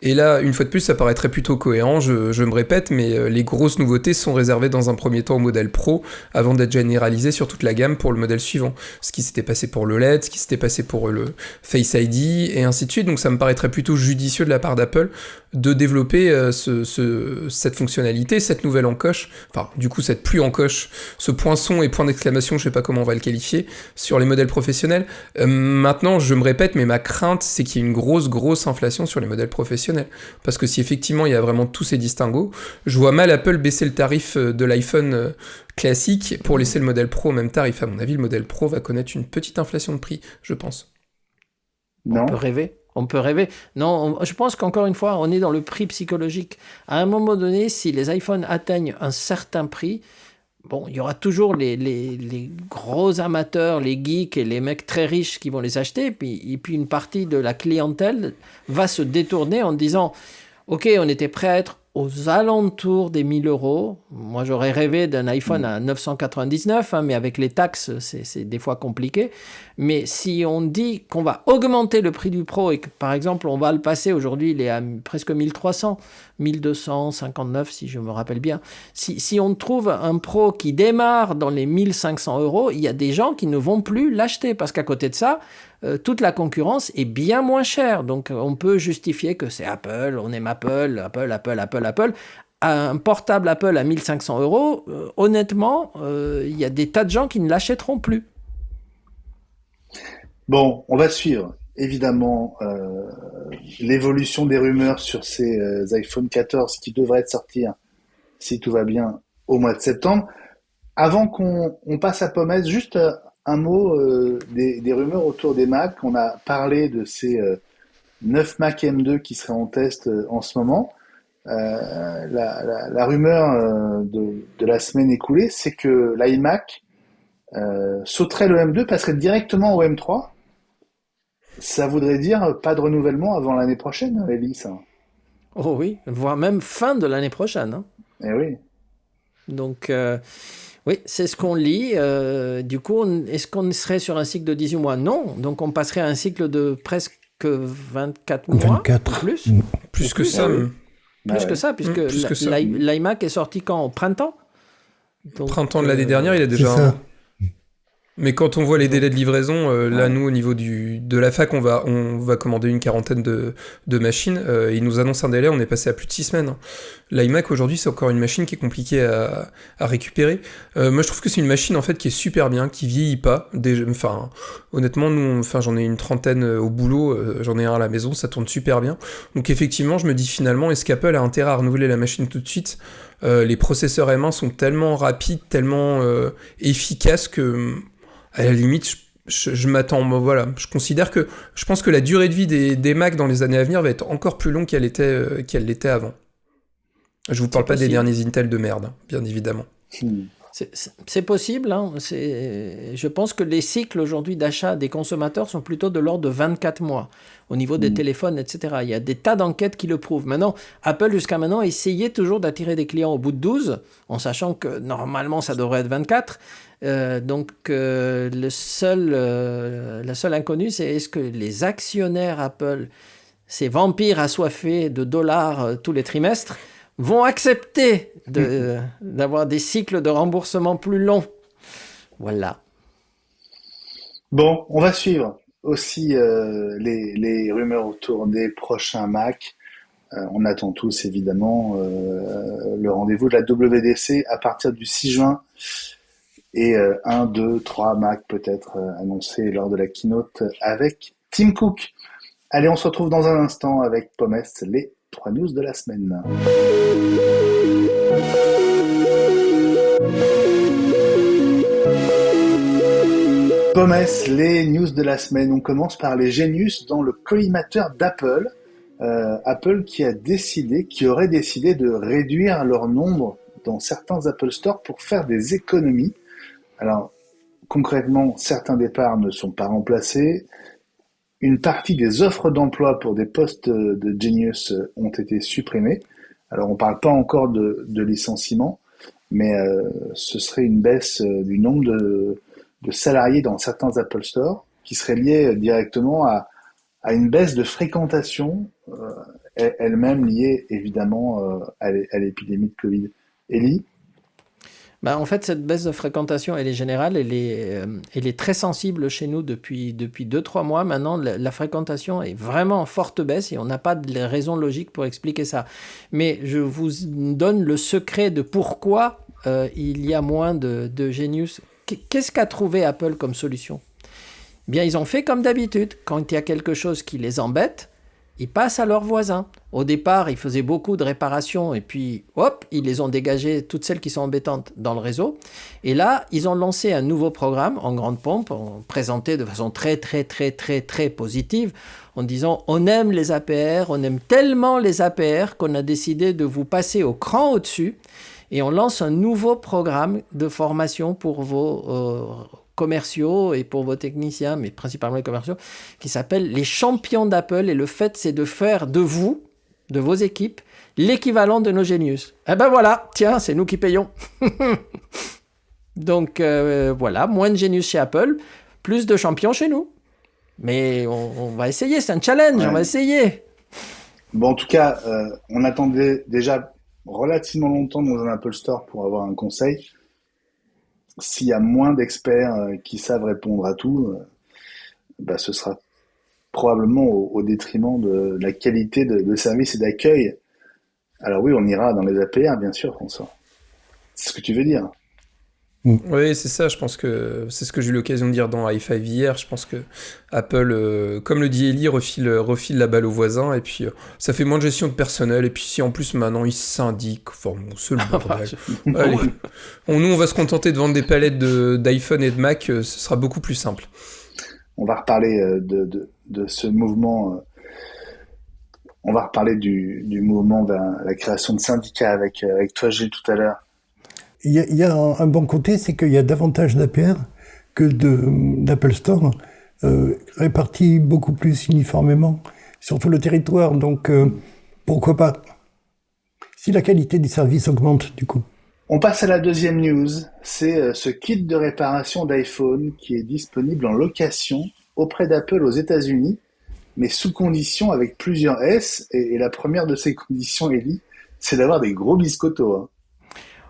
Et là, une fois de plus, ça paraîtrait plutôt cohérent, je me répète, mais les grosses nouveautés sont réservées dans un premier temps au modèle Pro, avant d'être généralisées sur toute la gamme pour le modèle suivant. Ce qui s'était passé pour le LED, ce qui s'était passé pour le Face ID, et ainsi de suite. Donc ça me paraîtrait plutôt judicieux de la part d'Apple de développer cette fonctionnalité, cette nouvelle encoche, enfin du coup cette plus encoche, ce poinçon et point d'exclamation, je sais pas comment on va le qualifier, sur les modèles professionnels. Maintenant, je me répète, mais ma crainte, c'est qu'il y ait une grosse inflation sur les modèles professionnels. Parce que si effectivement il y a vraiment tous ces distinguos, je vois mal Apple baisser le tarif de l'iPhone classique pour laisser le modèle Pro au même tarif. À mon avis, le modèle Pro va connaître une petite inflation de prix, je pense. Non. On peut rêver. Non, je pense qu'encore une fois, on est dans le prix psychologique. À un moment donné, si les iPhones atteignent un certain prix, bon, il y aura toujours les gros amateurs, les geeks et les mecs très riches qui vont les acheter. Et puis une partie de la clientèle va se détourner en disant « Ok, on était prêt à être aux alentours des 1 000 euros. Moi, j'aurais rêvé d'un iPhone à 999, mais avec les taxes, c'est des fois compliqué. Mais si on dit qu'on va augmenter le prix du Pro et que, par exemple, on va le passer, aujourd'hui, il est à presque 1300, 1259, si je me rappelle bien. Si on trouve un Pro qui démarre dans les 1500 euros, il y a des gens qui ne vont plus l'acheter parce qu'à côté de ça, toute la concurrence est bien moins chère. Donc, on peut justifier que c'est Apple, on aime Apple. Un portable Apple à 1500 euros, honnêtement, il y a des tas de gens qui ne l'achèteront plus. Bon, on va suivre évidemment l'évolution des rumeurs sur ces iPhone 14 qui devraient être sortir, si tout va bien, au mois de septembre. Avant qu'on passe à Pommes, juste un mot des rumeurs autour des Mac. On a parlé de ces 9 Mac M2 qui seraient en test en ce moment. La rumeur de la semaine écoulée, c'est que l'iMac sauterait le M2, passerait directement au M3. Ça voudrait dire pas de renouvellement avant l'année prochaine, Elie, ça. Oh oui, voire même fin de l'année prochaine. Hein. Eh oui. Donc, Oui, c'est ce qu'on lit. Du coup, est-ce qu'on serait sur un cycle de 18 mois? Non. Donc, on passerait à un cycle de presque 24 mois. 24. Ou plus. Plus que ça. Plus que ça, puisque Plus que ça. l'iMac est sorti quand? Au printemps? Donc, Printemps de l'année dernière, il a déjà C'est ça. Mais quand on voit les délais de livraison, là, nous, au niveau de la fac, on va commander une quarantaine de machines. Ils nous annoncent un délai, on est passé à plus de 6 semaines. L'iMac, aujourd'hui, c'est encore une machine qui est compliquée à récupérer. Moi, je trouve que c'est une machine, en fait, qui est super bien, qui vieillit pas. Honnêtement, j'en ai une trentaine au boulot, j'en ai un à la maison, ça tourne super bien. Donc, effectivement, je me dis finalement, est-ce qu'Apple a intérêt à renouveler la machine tout de suite ? Les processeurs M1 sont tellement rapides, tellement efficaces que... À la limite, je m'attends, voilà. Je pense que la durée de vie des Mac dans les années à venir va être encore plus longue qu'elle l'était avant. Je vous parle pas des derniers Intel de merde, bien évidemment. C'est possible. Hein. Je pense que les cycles aujourd'hui d'achat des consommateurs sont plutôt de l'ordre de 24 mois au niveau des téléphones, etc. Il y a des tas d'enquêtes qui le prouvent. Maintenant, Apple, jusqu'à maintenant, essayait toujours d'attirer des clients au bout de 12, en sachant que normalement, ça devrait être 24. Donc, la seule inconnue, c'est est-ce que les actionnaires Apple, ces vampires assoiffés de dollars tous les trimestres, vont accepter d'avoir des cycles de remboursement plus longs. Voilà. Bon, on va suivre aussi les rumeurs autour des prochains Mac. On attend tous, évidemment, le rendez-vous de la WWDC à partir du 6 juin. Et 1, 2, 3 Mac peut-être annoncés lors de la keynote avec Tim Cook. Allez, on se retrouve dans un instant avec Pommes, les 3 news de la semaine. Pommes, les news de la semaine. On commence par les Genius dans le collimateur d'Apple. Apple qui aurait décidé de réduire leur nombre dans certains Apple Store pour faire des économies. Alors, concrètement, certains départs ne sont pas remplacés. Une partie des offres d'emploi pour des postes de Genius ont été supprimées. Alors, on ne parle pas encore de licenciement, mais ce serait une baisse du nombre de salariés dans certains Apple Store qui serait liée directement à une baisse de fréquentation, elle-même liée évidemment à l'épidémie de Covid. Élie ? En fait, cette baisse de fréquentation, elle est générale, elle est très sensible chez nous depuis 2-3 mois. Maintenant, la fréquentation est vraiment en forte baisse et on n'a pas de raison logique pour expliquer ça. Mais je vous donne le secret de pourquoi il y a moins de Genius. Qu'est-ce qu'a trouvé Apple comme solution ? Bien, ils ont fait comme d'habitude. Quand il y a quelque chose qui les embête, ils passent à leurs voisins. Au départ, ils faisaient beaucoup de réparations et puis, hop, ils les ont dégagées, toutes celles qui sont embêtantes, dans le réseau. Et là, ils ont lancé un nouveau programme en grande pompe, présenté de façon très, très, très, très, très positive, en disant « On aime les APR, on aime tellement les APR qu'on a décidé de vous passer au cran au-dessus et on lance un nouveau programme de formation pour vos commerciaux et pour vos techniciens, mais principalement les commerciaux, qui s'appelle les champions d'Apple. Et le fait, c'est de faire de vous, de vos équipes, l'équivalent de nos Genius. Eh ben voilà, tiens, c'est nous qui payons. Donc voilà, moins de Genius chez Apple, plus de champions chez nous. Mais on va essayer, c'est un challenge, on va essayer. Bon, en tout cas, on attendait déjà relativement longtemps dans un Apple Store pour avoir un conseil. S'il y a moins d'experts qui savent répondre à tout, ce sera probablement au détriment de la qualité de service et d'accueil. Alors oui, on ira dans les APR, bien sûr, François. C'est ce que tu veux dire. Oui, c'est ça, je pense que c'est ce que j'ai eu l'occasion de dire dans i5 hier. Je pense que Apple, comme le dit Ellie, refile la balle aux voisins, et puis ça fait moins de gestion de personnel, et puis si en plus maintenant ils syndiquent, enfin bon, c'est le bordel. Allez, on va se contenter de vendre des palettes d'iPhone et de Mac, ce sera beaucoup plus simple. On va reparler de ce mouvement, on va reparler du mouvement vers la création de syndicats avec toi, Gilles, tout à l'heure. Il y a un bon côté, c'est qu'il y a davantage d'APR que d'Apple Store, répartis beaucoup plus uniformément sur tout le territoire. Donc, pourquoi pas ? Si la qualité du service augmente, du coup. On passe à la deuxième news. C'est ce kit de réparation d'iPhone qui est disponible en location auprès d'Apple aux États-Unis, mais sous condition avec plusieurs S. Et la première de ces conditions, Ellie, c'est d'avoir des gros biscottos. Hein.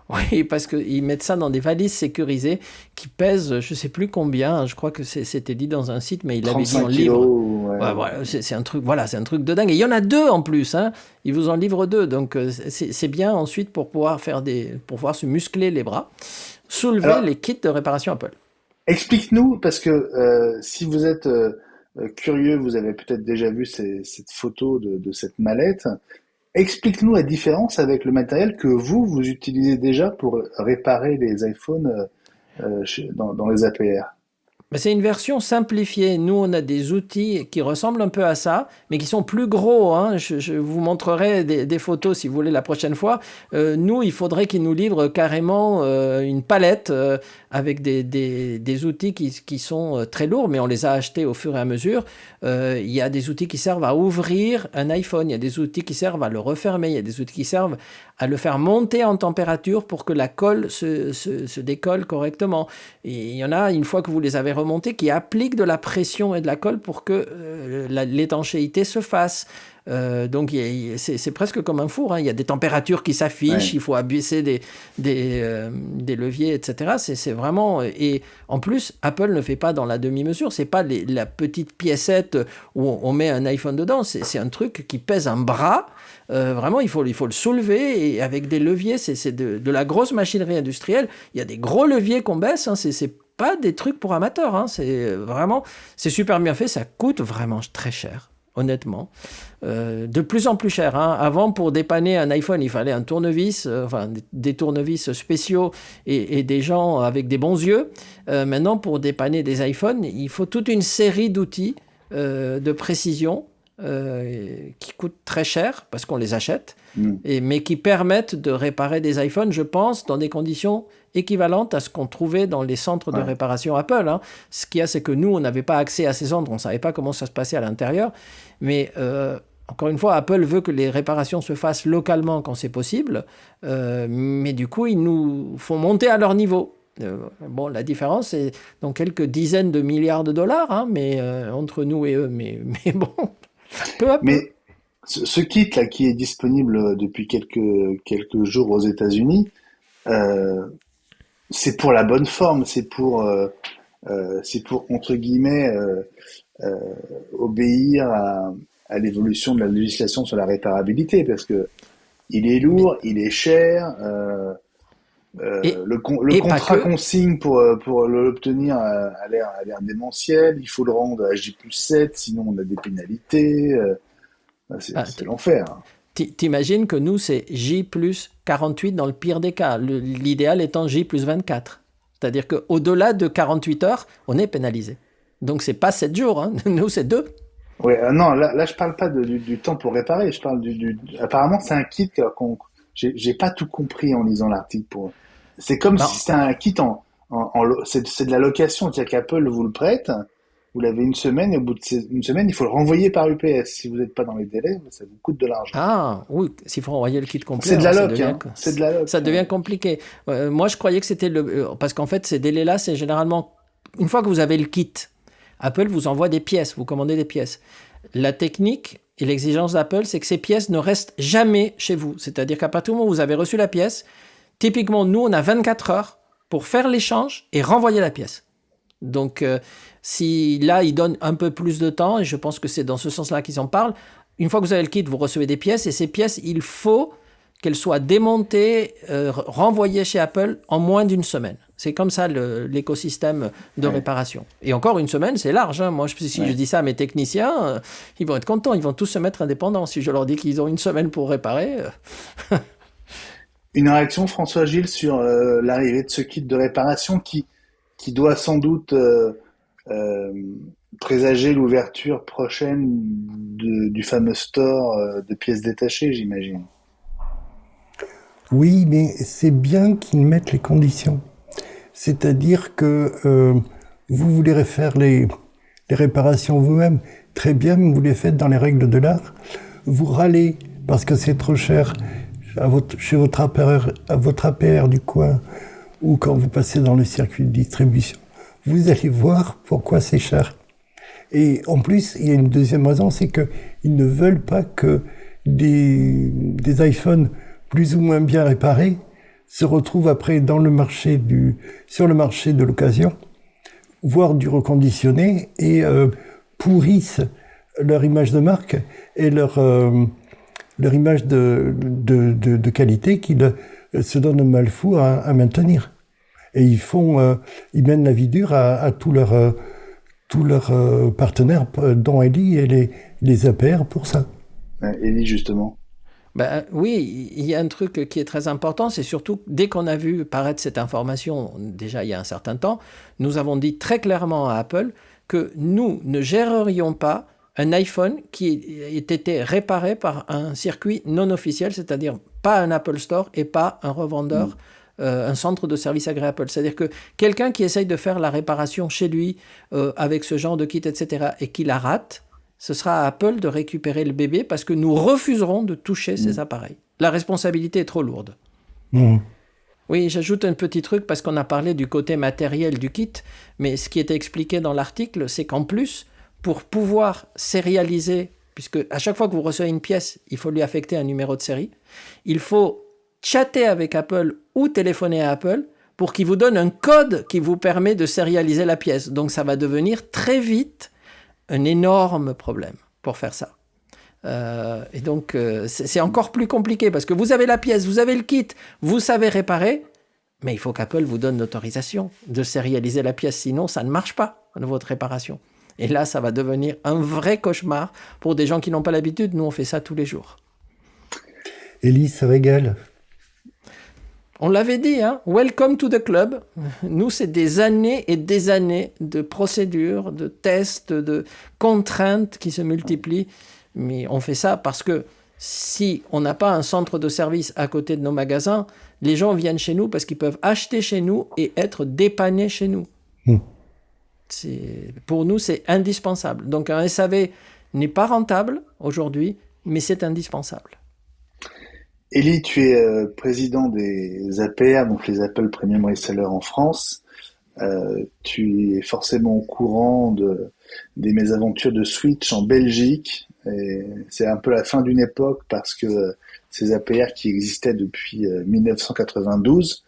Oui, parce qu'ils mettent ça dans des valises sécurisées qui pèsent, je ne sais plus combien, je crois que c'était dit dans un site, mais il l'avait dit en 35 livre. kilos. Ouais. Ouais, voilà, c'est un truc, voilà, c'est un truc de dingue. Et il y en a 2 en plus, hein. Ils vous en livrent 2, donc c'est bien ensuite pour pouvoir se muscler les bras, soulever Alors, les kits de réparation Apple. explique-nous, parce que si vous êtes curieux, vous avez peut-être déjà vu cette photo de cette mallette. Explique-nous la différence avec le matériel que vous utilisez déjà pour réparer les iPhones dans les APR. Mais c'est une version simplifiée. Nous, on a des outils qui ressemblent un peu à ça, mais qui sont plus gros, hein. Je vous montrerai des photos si vous voulez la prochaine fois. Nous, il faudrait qu'ils nous livrent carrément une palette avec des outils qui sont très lourds, mais on les a achetés au fur et à mesure. Il y a des outils qui servent à ouvrir un iPhone, il y a des outils qui servent à le refermer, il y a des outils qui servent à le faire monter en température pour que la colle se décolle correctement. Et il y en a, une fois que vous les avez remontés, qui appliquent de la pression et de la colle pour que l'étanchéité se fasse. Donc c'est presque comme un four, hein. Il y a des températures qui s'affichent, il faut abaisser des leviers, etc. C'est vraiment... Et en plus, Apple ne fait pas dans la demi-mesure, c'est pas la petite piécette où on met un iPhone dedans, c'est un truc qui pèse un bras. Vraiment, il faut le soulever et avec des leviers, c'est de la grosse machinerie industrielle. Il y a des gros leviers qu'on baisse, hein. C'est pas des trucs pour amateurs, hein. C'est super bien fait, ça coûte vraiment très cher. Honnêtement, de plus en plus cher, hein. Avant, pour dépanner un iPhone, il fallait un tournevis, des tournevis spéciaux et des gens avec des bons yeux. Maintenant, pour dépanner des iPhones, il faut toute une série d'outils de précision qui coûtent très cher parce qu'on les achète, mais qui permettent de réparer des iPhones, je pense, dans des conditions équivalentes à ce qu'on trouvait dans les centres de réparation Apple, hein. Ce qu'il y a, c'est que nous, on n'avait pas accès à ces centres, on ne savait pas comment ça se passait à l'intérieur, mais encore une fois, Apple veut que les réparations se fassent localement quand c'est possible, mais du coup, ils nous font monter à leur niveau. Bon, la différence, c'est donc quelques dizaines de milliards de dollars, hein, mais entre nous et eux, mais bon, peu à peu. Mais ce kit-là qui est disponible depuis quelques jours aux États-Unis, c'est pour la bonne forme, c'est pour entre guillemets obéir à l'évolution de la législation sur la réparabilité, parce que il est lourd, il est cher. Le contrat qu'on signe pour l'obtenir a l'air démentiel. Il faut le rendre à J+7, sinon on a des pénalités. C'est l'enfer. T'imagines que nous, c'est J plus 48 dans le pire des cas. L'idéal étant J plus 24. C'est-à-dire qu'au-delà de 48 heures, on est pénalisé. Donc, c'est pas 7 jours. Hein. Nous, c'est 2. Oui, non, là, je parle pas du temps pour réparer. Je parle apparemment, c'est un kit j'ai pas tout compris en lisant l'article. C'est comme si c'était un kit c'est de la location. C'est-à-dire qu'Apple vous le prête. Vous l'avez une semaine, et au bout d'une semaine, il faut le renvoyer par UPS. Si vous n'êtes pas dans les délais, ça vous coûte de l'argent. Ah, oui, s'il faut envoyer le kit complet. C'est de la loc, c'est de la loc. Ça devient compliqué. Moi, je croyais que c'était parce qu'en fait, ces délais-là, c'est généralement, une fois que vous avez le kit, Apple vous envoie des pièces, vous commandez des pièces. La technique et l'exigence d'Apple, c'est que ces pièces ne restent jamais chez vous. C'est-à-dire qu'à partir du moment où vous avez reçu la pièce, typiquement, nous, on a 24 heures pour faire l'échange et renvoyer la pièce. Donc, si là, ils donnent un peu plus de temps, et je pense que c'est dans ce sens-là qu'ils en parlent, une fois que vous avez le kit, vous recevez des pièces, et ces pièces, il faut qu'elles soient démontées, renvoyées chez Apple en moins d'une semaine. C'est comme ça l'écosystème de réparation. Et encore, une semaine, c'est large, hein. Moi, si je dis ça à mes techniciens, ils vont être contents, ils vont tous se mettre indépendants. Si je leur dis qu'ils ont une semaine pour réparer... Une réaction, François Gilles, sur l'arrivée de ce kit de réparation qui doit sans doute présager l'ouverture prochaine du fameux store de pièces détachées, j'imagine. Oui, mais c'est bien qu'ils mettent les conditions. C'est-à-dire que vous voulez faire les réparations vous-même, très bien, vous les faites dans les règles de l'art. Vous râlez parce que c'est trop cher. chez votre APR du coin, ou quand vous passez dans le circuit de distribution, vous allez voir pourquoi c'est cher. Et en plus, il y a une deuxième raison, c'est qu'ils ne veulent pas que des iPhones plus ou moins bien réparés se retrouvent après sur le marché de l'occasion, voire du reconditionné, et pourrissent leur image de marque et leur image de qualité qu'ils se donnent mal fou à maintenir. Et ils mènent la vie dure à tous leurs partenaires, dont Eli et les APR pour ça. Eli, justement. Ben, oui, il y a un truc qui est très important, c'est surtout dès qu'on a vu paraître cette information, déjà il y a un certain temps, nous avons dit très clairement à Apple que nous ne gérerions pas un iPhone qui ait été réparé par un circuit non officiel, c'est-à-dire pas un Apple Store et pas un revendeur, un centre de service agréé Apple. C'est-à-dire que quelqu'un qui essaye de faire la réparation chez lui avec ce genre de kit, etc., et qui la rate, ce sera à Apple de récupérer le bébé parce que nous refuserons de toucher ces appareils. La responsabilité est trop lourde. Oui, j'ajoute un petit truc parce qu'on a parlé du côté matériel du kit, mais ce qui était expliqué dans l'article, c'est qu'en plus, pour pouvoir sérialiser, puisque à chaque fois que vous recevez une pièce, il faut lui affecter un numéro de série, il faut chatter avec Apple ou téléphoner à Apple pour qu'il vous donne un code qui vous permet de sérialiser la pièce. Donc ça va devenir très vite un énorme problème pour faire ça. Et donc, c'est encore plus compliqué parce que vous avez la pièce, vous avez le kit, vous savez réparer, mais il faut qu'Apple vous donne l'autorisation de sérialiser la pièce, sinon ça ne marche pas, votre réparation. Et là, ça va devenir un vrai cauchemar pour des gens qui n'ont pas l'habitude. Nous, on fait ça tous les jours. Eli se régale. On l'avait dit, hein, welcome to the club. Nous, c'est des années et des années de procédures, de tests, de contraintes qui se multiplient. Mais on fait ça parce que si on n'a pas un centre de service à côté de nos magasins, les gens viennent chez nous parce qu'ils peuvent acheter chez nous et être dépannés chez nous. Pour nous, c'est indispensable. Donc un SAV n'est pas rentable aujourd'hui, mais c'est indispensable. Eli, tu es président des APR, donc les Apple Premium Resellers en France. Tu es forcément au courant des mésaventures de Switch en Belgique. Et c'est un peu la fin d'une époque parce que ces APR qui existaient depuis 1992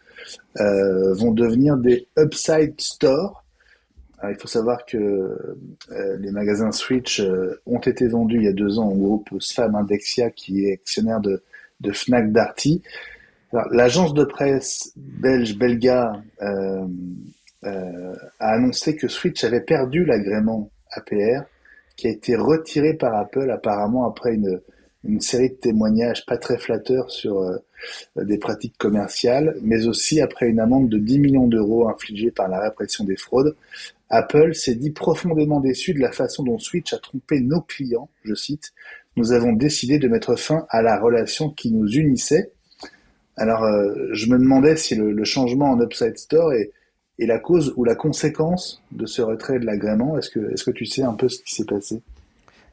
vont devenir des Upside Store. Alors, il faut savoir que les magasins Switch ont été vendus il y a 2 ans au groupe SFAM Indexia qui est actionnaire de Fnac Darty. Alors, l'agence de presse belge Belga a annoncé que Switch avait perdu l'agrément APR qui a été retiré par Apple apparemment après une série de témoignages pas très flatteurs sur des pratiques commerciales, mais aussi après une amende de 10 millions d'euros infligée par la répression des fraudes. Apple s'est dit profondément déçu de la façon dont Switch a trompé nos clients, je cite. Nous avons décidé de mettre fin à la relation qui nous unissait. Alors, je me demandais si le changement en Upside Store est la cause ou la conséquence de ce retrait de l'agrément. Est-ce que tu sais un peu ce qui s'est passé ?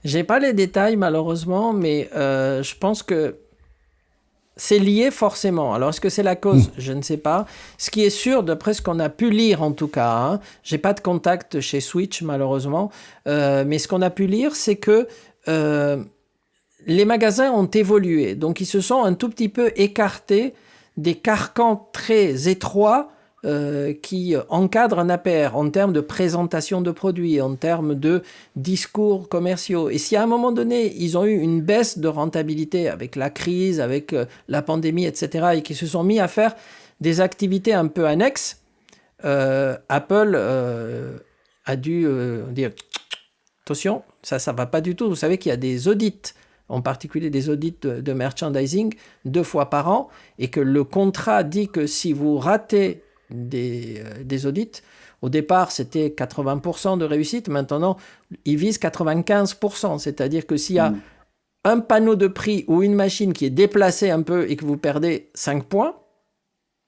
J'ai pas les détails malheureusement, mais je pense que c'est lié forcément. Alors, est-ce que c'est la cause ? Je ne sais pas. Ce qui est sûr, d'après ce qu'on a pu lire en tout cas, hein, j'ai pas de contact chez Switch malheureusement, mais ce qu'on a pu lire, c'est que les magasins ont évolué. Donc, ils se sont un tout petit peu écartés des carcans très étroits qui encadrent un APR en termes de présentation de produits, en termes de discours commerciaux. Et si à un moment donné, ils ont eu une baisse de rentabilité avec la crise, avec la pandémie, etc., et qu'ils se sont mis à faire des activités un peu annexes, Apple a dû dire « Attention, ça ne va pas du tout ». Vous savez qu'il y a des audits, en particulier des audits de merchandising, 2 fois par an, et que le contrat dit que si vous ratez des audits, au départ c'était 80% de réussite, maintenant ils visent 95%, c'est-à-dire que s'il y a un panneau de prix ou une machine qui est déplacée un peu et que vous perdez 5 points,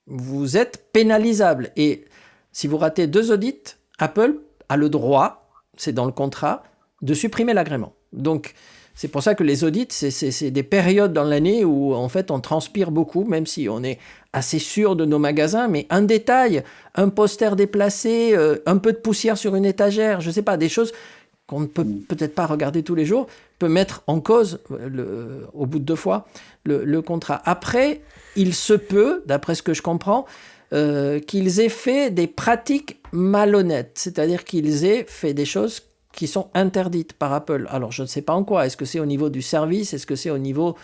vous êtes pénalisable. Et si vous ratez 2 audits, Apple a le droit, c'est dans le contrat, de supprimer l'agrément. Donc C'est pour ça que les audits, c'est des périodes dans l'année où en fait on transpire beaucoup, même si on est assez sûr de nos magasins, mais un détail, un poster déplacé, un peu de poussière sur une étagère, je sais pas, des choses qu'on ne peut peut-être pas regarder tous les jours, peut mettre en cause, au bout de 2 fois, le contrat. Après, il se peut, d'après ce que je comprends, qu'ils aient fait des pratiques malhonnêtes, c'est-à-dire qu'ils aient fait des choses qui sont interdites par Apple. Alors, je ne sais pas en quoi. Est-ce que c'est au niveau du service? Est-ce que c'est au niveau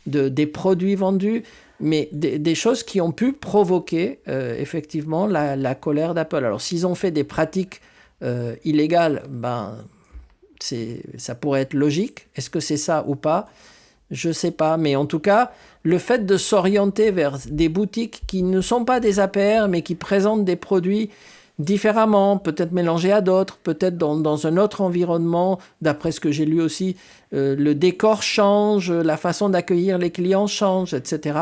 des produits vendus? Mais des choses qui ont pu provoquer, effectivement, la colère d'Apple. Alors, s'ils ont fait des pratiques illégales, ça pourrait être logique. Est-ce que c'est ça ou pas? Je ne sais pas. Mais en tout cas, le fait de s'orienter vers des boutiques qui ne sont pas des APR, mais qui présentent des produits différemment, peut-être mélangés à d'autres, peut-être dans un autre environnement, d'après ce que j'ai lu aussi, le décor change, la façon d'accueillir les clients change, etc.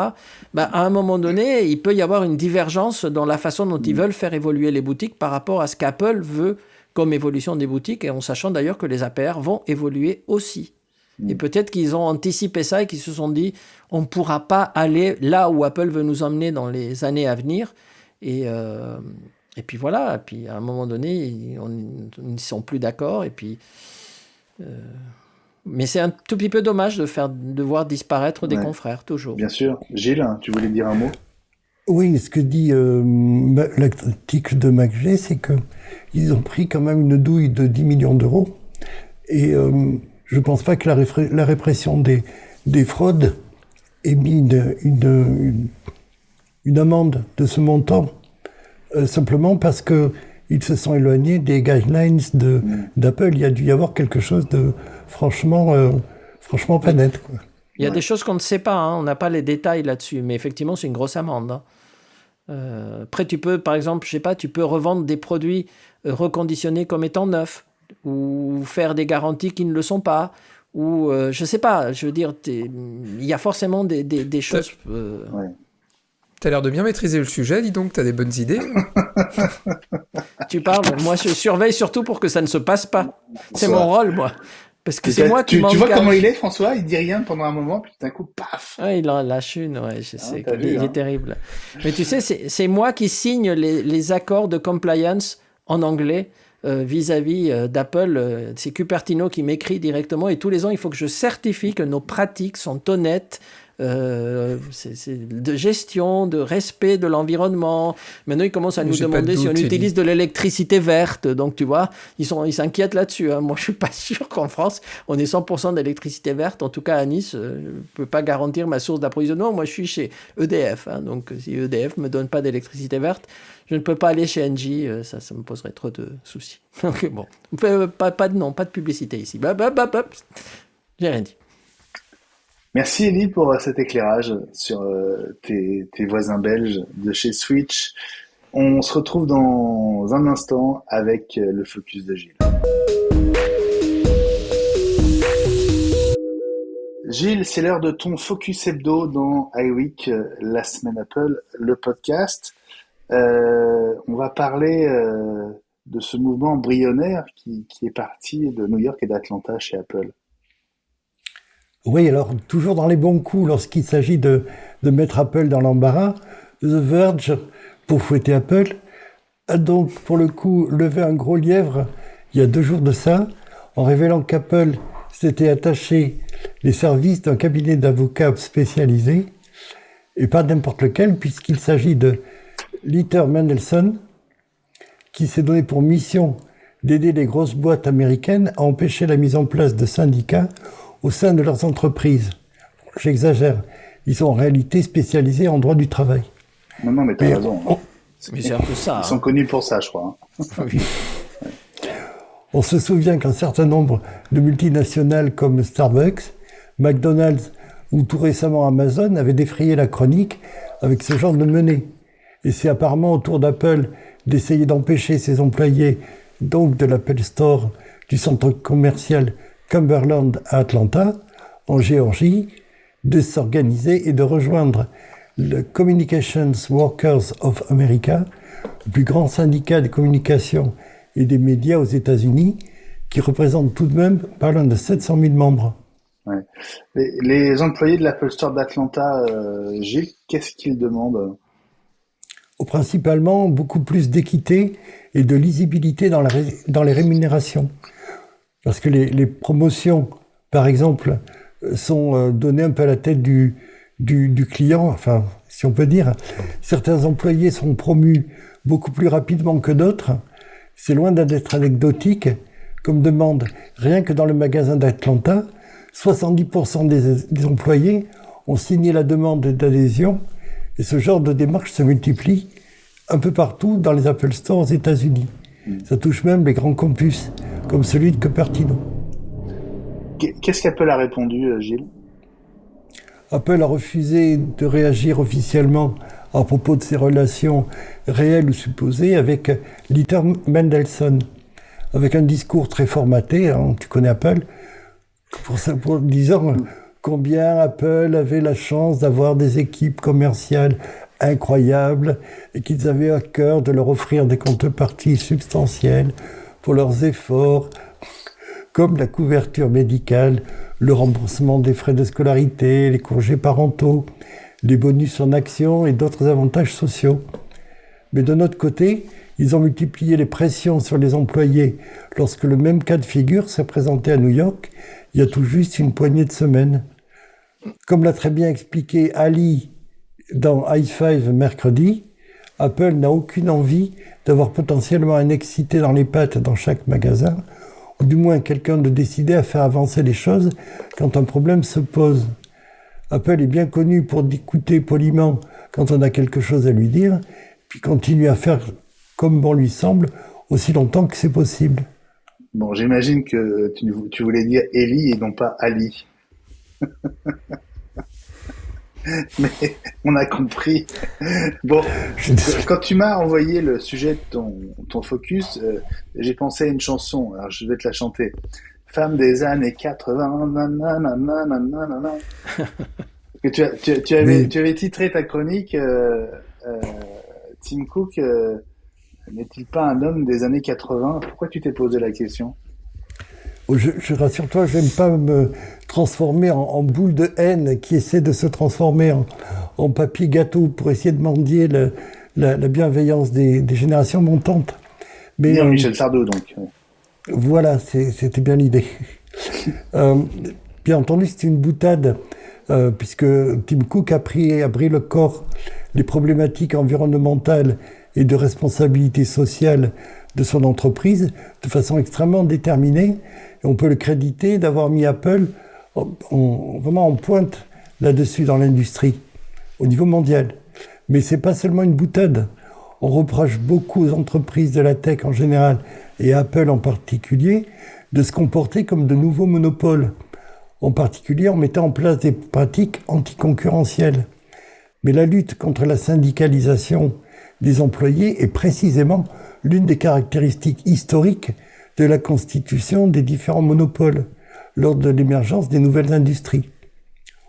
À un moment donné, il peut y avoir une divergence dans la façon dont ils veulent faire évoluer les boutiques par rapport à ce qu'Apple veut comme évolution des boutiques, et en sachant d'ailleurs que les APR vont évoluer aussi. Et peut-être qu'ils ont anticipé ça et qu'ils se sont dit on ne pourra pas aller là où Apple veut nous emmener dans les années à venir. Et puis voilà, et puis à un moment donné, ils ne sont plus d'accord. Et puis, mais c'est un tout petit peu dommage de voir disparaître des confrères, toujours. Bien sûr. Gilles, tu voulais dire un mot? Oui, ce que dit l'article de MacG, c'est qu'ils ont pris quand même une douille de 10 millions d'euros. Et je ne pense pas que la répression des fraudes ait mis une amende de ce montant. Simplement parce qu'ils se sont éloignés des guidelines d'Apple. Il y a dû y avoir quelque chose de franchement pas net, quoi. Il y a des choses qu'on ne sait pas, on n'a pas les détails là-dessus, mais effectivement, c'est une grosse amende. Après, tu peux, par exemple, je sais pas, tu peux revendre des produits reconditionnés comme étant neufs, ou faire des garanties qui ne le sont pas, ou je sais pas, je veux dire, il y a forcément des choses... T'as l'air de bien maîtriser le sujet, dis donc, t'as des bonnes idées. Tu parles, moi je surveille surtout pour que ça ne se passe pas. C'est mon rôle, moi. Parce que c'est moi qui m'engage. Tu vois comment il est, François? Il dit rien pendant un moment, puis d'un coup, paf! Ouais, il en lâche une, ouais, je sais. Il est terrible. Mais tu sais, c'est moi qui signe les accords de compliance en anglais vis-à-vis d'Apple. C'est Cupertino qui m'écrit directement, et tous les ans, il faut que je certifie que nos pratiques sont honnêtes, c'est de gestion, de respect de l'environnement. Maintenant, ils commencent à nous demander si on utilise de l'électricité verte. Donc, tu vois, ils s'inquiètent là-dessus. Moi, je suis pas sûr qu'en France, on ait 100% d'électricité verte. En tout cas, à Nice, je ne peux pas garantir ma source d'approvisionnement. Moi, je suis chez EDF. Donc, si EDF me donne pas d'électricité verte, je ne peux pas aller chez Engie. Ça me poserait trop de soucis. Donc, bon, pas de nom, pas de publicité ici. J'ai rien dit. Merci Elie pour cet éclairage sur tes voisins belges de chez Switch. On se retrouve dans un instant avec le focus de Gilles. Gilles, c'est l'heure de ton focus hebdo dans iWeek, la semaine Apple, le podcast. On va parler de ce mouvement embryonnaire qui est parti de New York et d'Atlanta chez Apple. Oui, alors toujours dans les bons coups, lorsqu'il s'agit de mettre Apple dans l'embarras, The Verge, pour fouetter Apple, a donc pour le coup levé un gros lièvre il y a 2 jours de ça, en révélant qu'Apple s'était attaché les services d'un cabinet d'avocats spécialisé, et pas n'importe lequel, puisqu'il s'agit de Litter Mandelson, qui s'est donné pour mission d'aider les grosses boîtes américaines à empêcher la mise en place de syndicats au sein de leurs entreprises. J'exagère. Ils sont en réalité spécialisés en droit du travail. Non, mais t'as raison. Mais c'est un peu ça. Ils sont connus pour ça, je crois. Oui. On se souvient qu'un certain nombre de multinationales comme Starbucks, McDonald's ou tout récemment Amazon avaient défrayé la chronique avec ce genre de menées. Et c'est apparemment au tour d'Apple d'essayer d'empêcher ses employés, donc de l'Apple Store du centre commercial Cumberland à Atlanta, en Géorgie, de s'organiser et de rejoindre le Communications Workers of America, le plus grand syndicat des communications et des médias aux États-Unis, qui représente tout de même pas loin de 700 000 membres. Ouais. Les employés de l'Apple Store d'Atlanta, Gilles, qu'est-ce qu'ils demandent? Principalement, beaucoup plus d'équité et de lisibilité dans les rémunérations. Parce que les promotions, par exemple, sont données un peu à la tête du client, enfin, si on peut dire. Certains employés sont promus beaucoup plus rapidement que d'autres. C'est loin d'être anecdotique comme demande. Rien que dans le magasin d'Atlanta, 70% des employés ont signé la demande d'adhésion, et ce genre de démarche se multiplie un peu partout dans les Apple Store aux États-Unis. Ça touche même les grands campus, comme celui de Cupertino. Qu'est-ce qu'Apple a répondu, Gilles? Apple a refusé de réagir officiellement à propos de ses relations réelles ou supposées avec Lisa Mendelssohn, avec un discours très formaté, hein, tu connais Apple, pour disant combien Apple avait la chance d'avoir des équipes commerciales incroyables et qu'ils avaient à cœur de leur offrir des contreparties substantielles pour leurs efforts, comme la couverture médicale, le remboursement des frais de scolarité, les congés parentaux, les bonus en actions et d'autres avantages sociaux. Mais de notre côté, ils ont multiplié les pressions sur les employés lorsque le même cas de figure s'est présenté à New York il y a tout juste une poignée de semaines. Comme l'a très bien expliqué Ali dans i5 mercredi, Apple n'a aucune envie d'avoir potentiellement un excité dans les pattes dans chaque magasin, ou du moins quelqu'un de décidé à faire avancer les choses quand un problème se pose. Apple est bien connu pour écouter poliment quand on a quelque chose à lui dire, puis continue à faire comme bon lui semble, aussi longtemps que c'est possible. Bon, j'imagine que tu voulais dire Eli et non pas Ali. Mais on a compris. Bon, quand tu m'as envoyé le sujet de ton focus, j'ai pensé à une chanson. Alors, je vais te la chanter. Femme des années 80, nanana, nanana. Que tu avais titré ta chronique, Tim Cook, n'est-il pas un homme des années 80? Pourquoi tu t'es posé la question? Je rassure-toi, je n'aime pas me transformer en boule de haine qui essaie de se transformer en papier gâteau pour essayer de mendier la bienveillance des générations montantes. Mais Michel Sardou, donc. Voilà, c'était bien l'idée. Bien entendu, c'est une boutade, puisque Tim Cook a pris le corps les problématiques environnementales et de responsabilité sociale de son entreprise de façon extrêmement déterminée. Et on peut le créditer d'avoir mis Apple vraiment en pointe là-dessus dans l'industrie, au niveau mondial. Mais c'est pas seulement une boutade. On reproche beaucoup aux entreprises de la tech en général, et à Apple en particulier, de se comporter comme de nouveaux monopoles, en particulier en mettant en place des pratiques anticoncurrentielles. Mais la lutte contre la syndicalisation des employés est précisément l'une des caractéristiques historiques de la constitution des différents monopoles lors de l'émergence des nouvelles industries.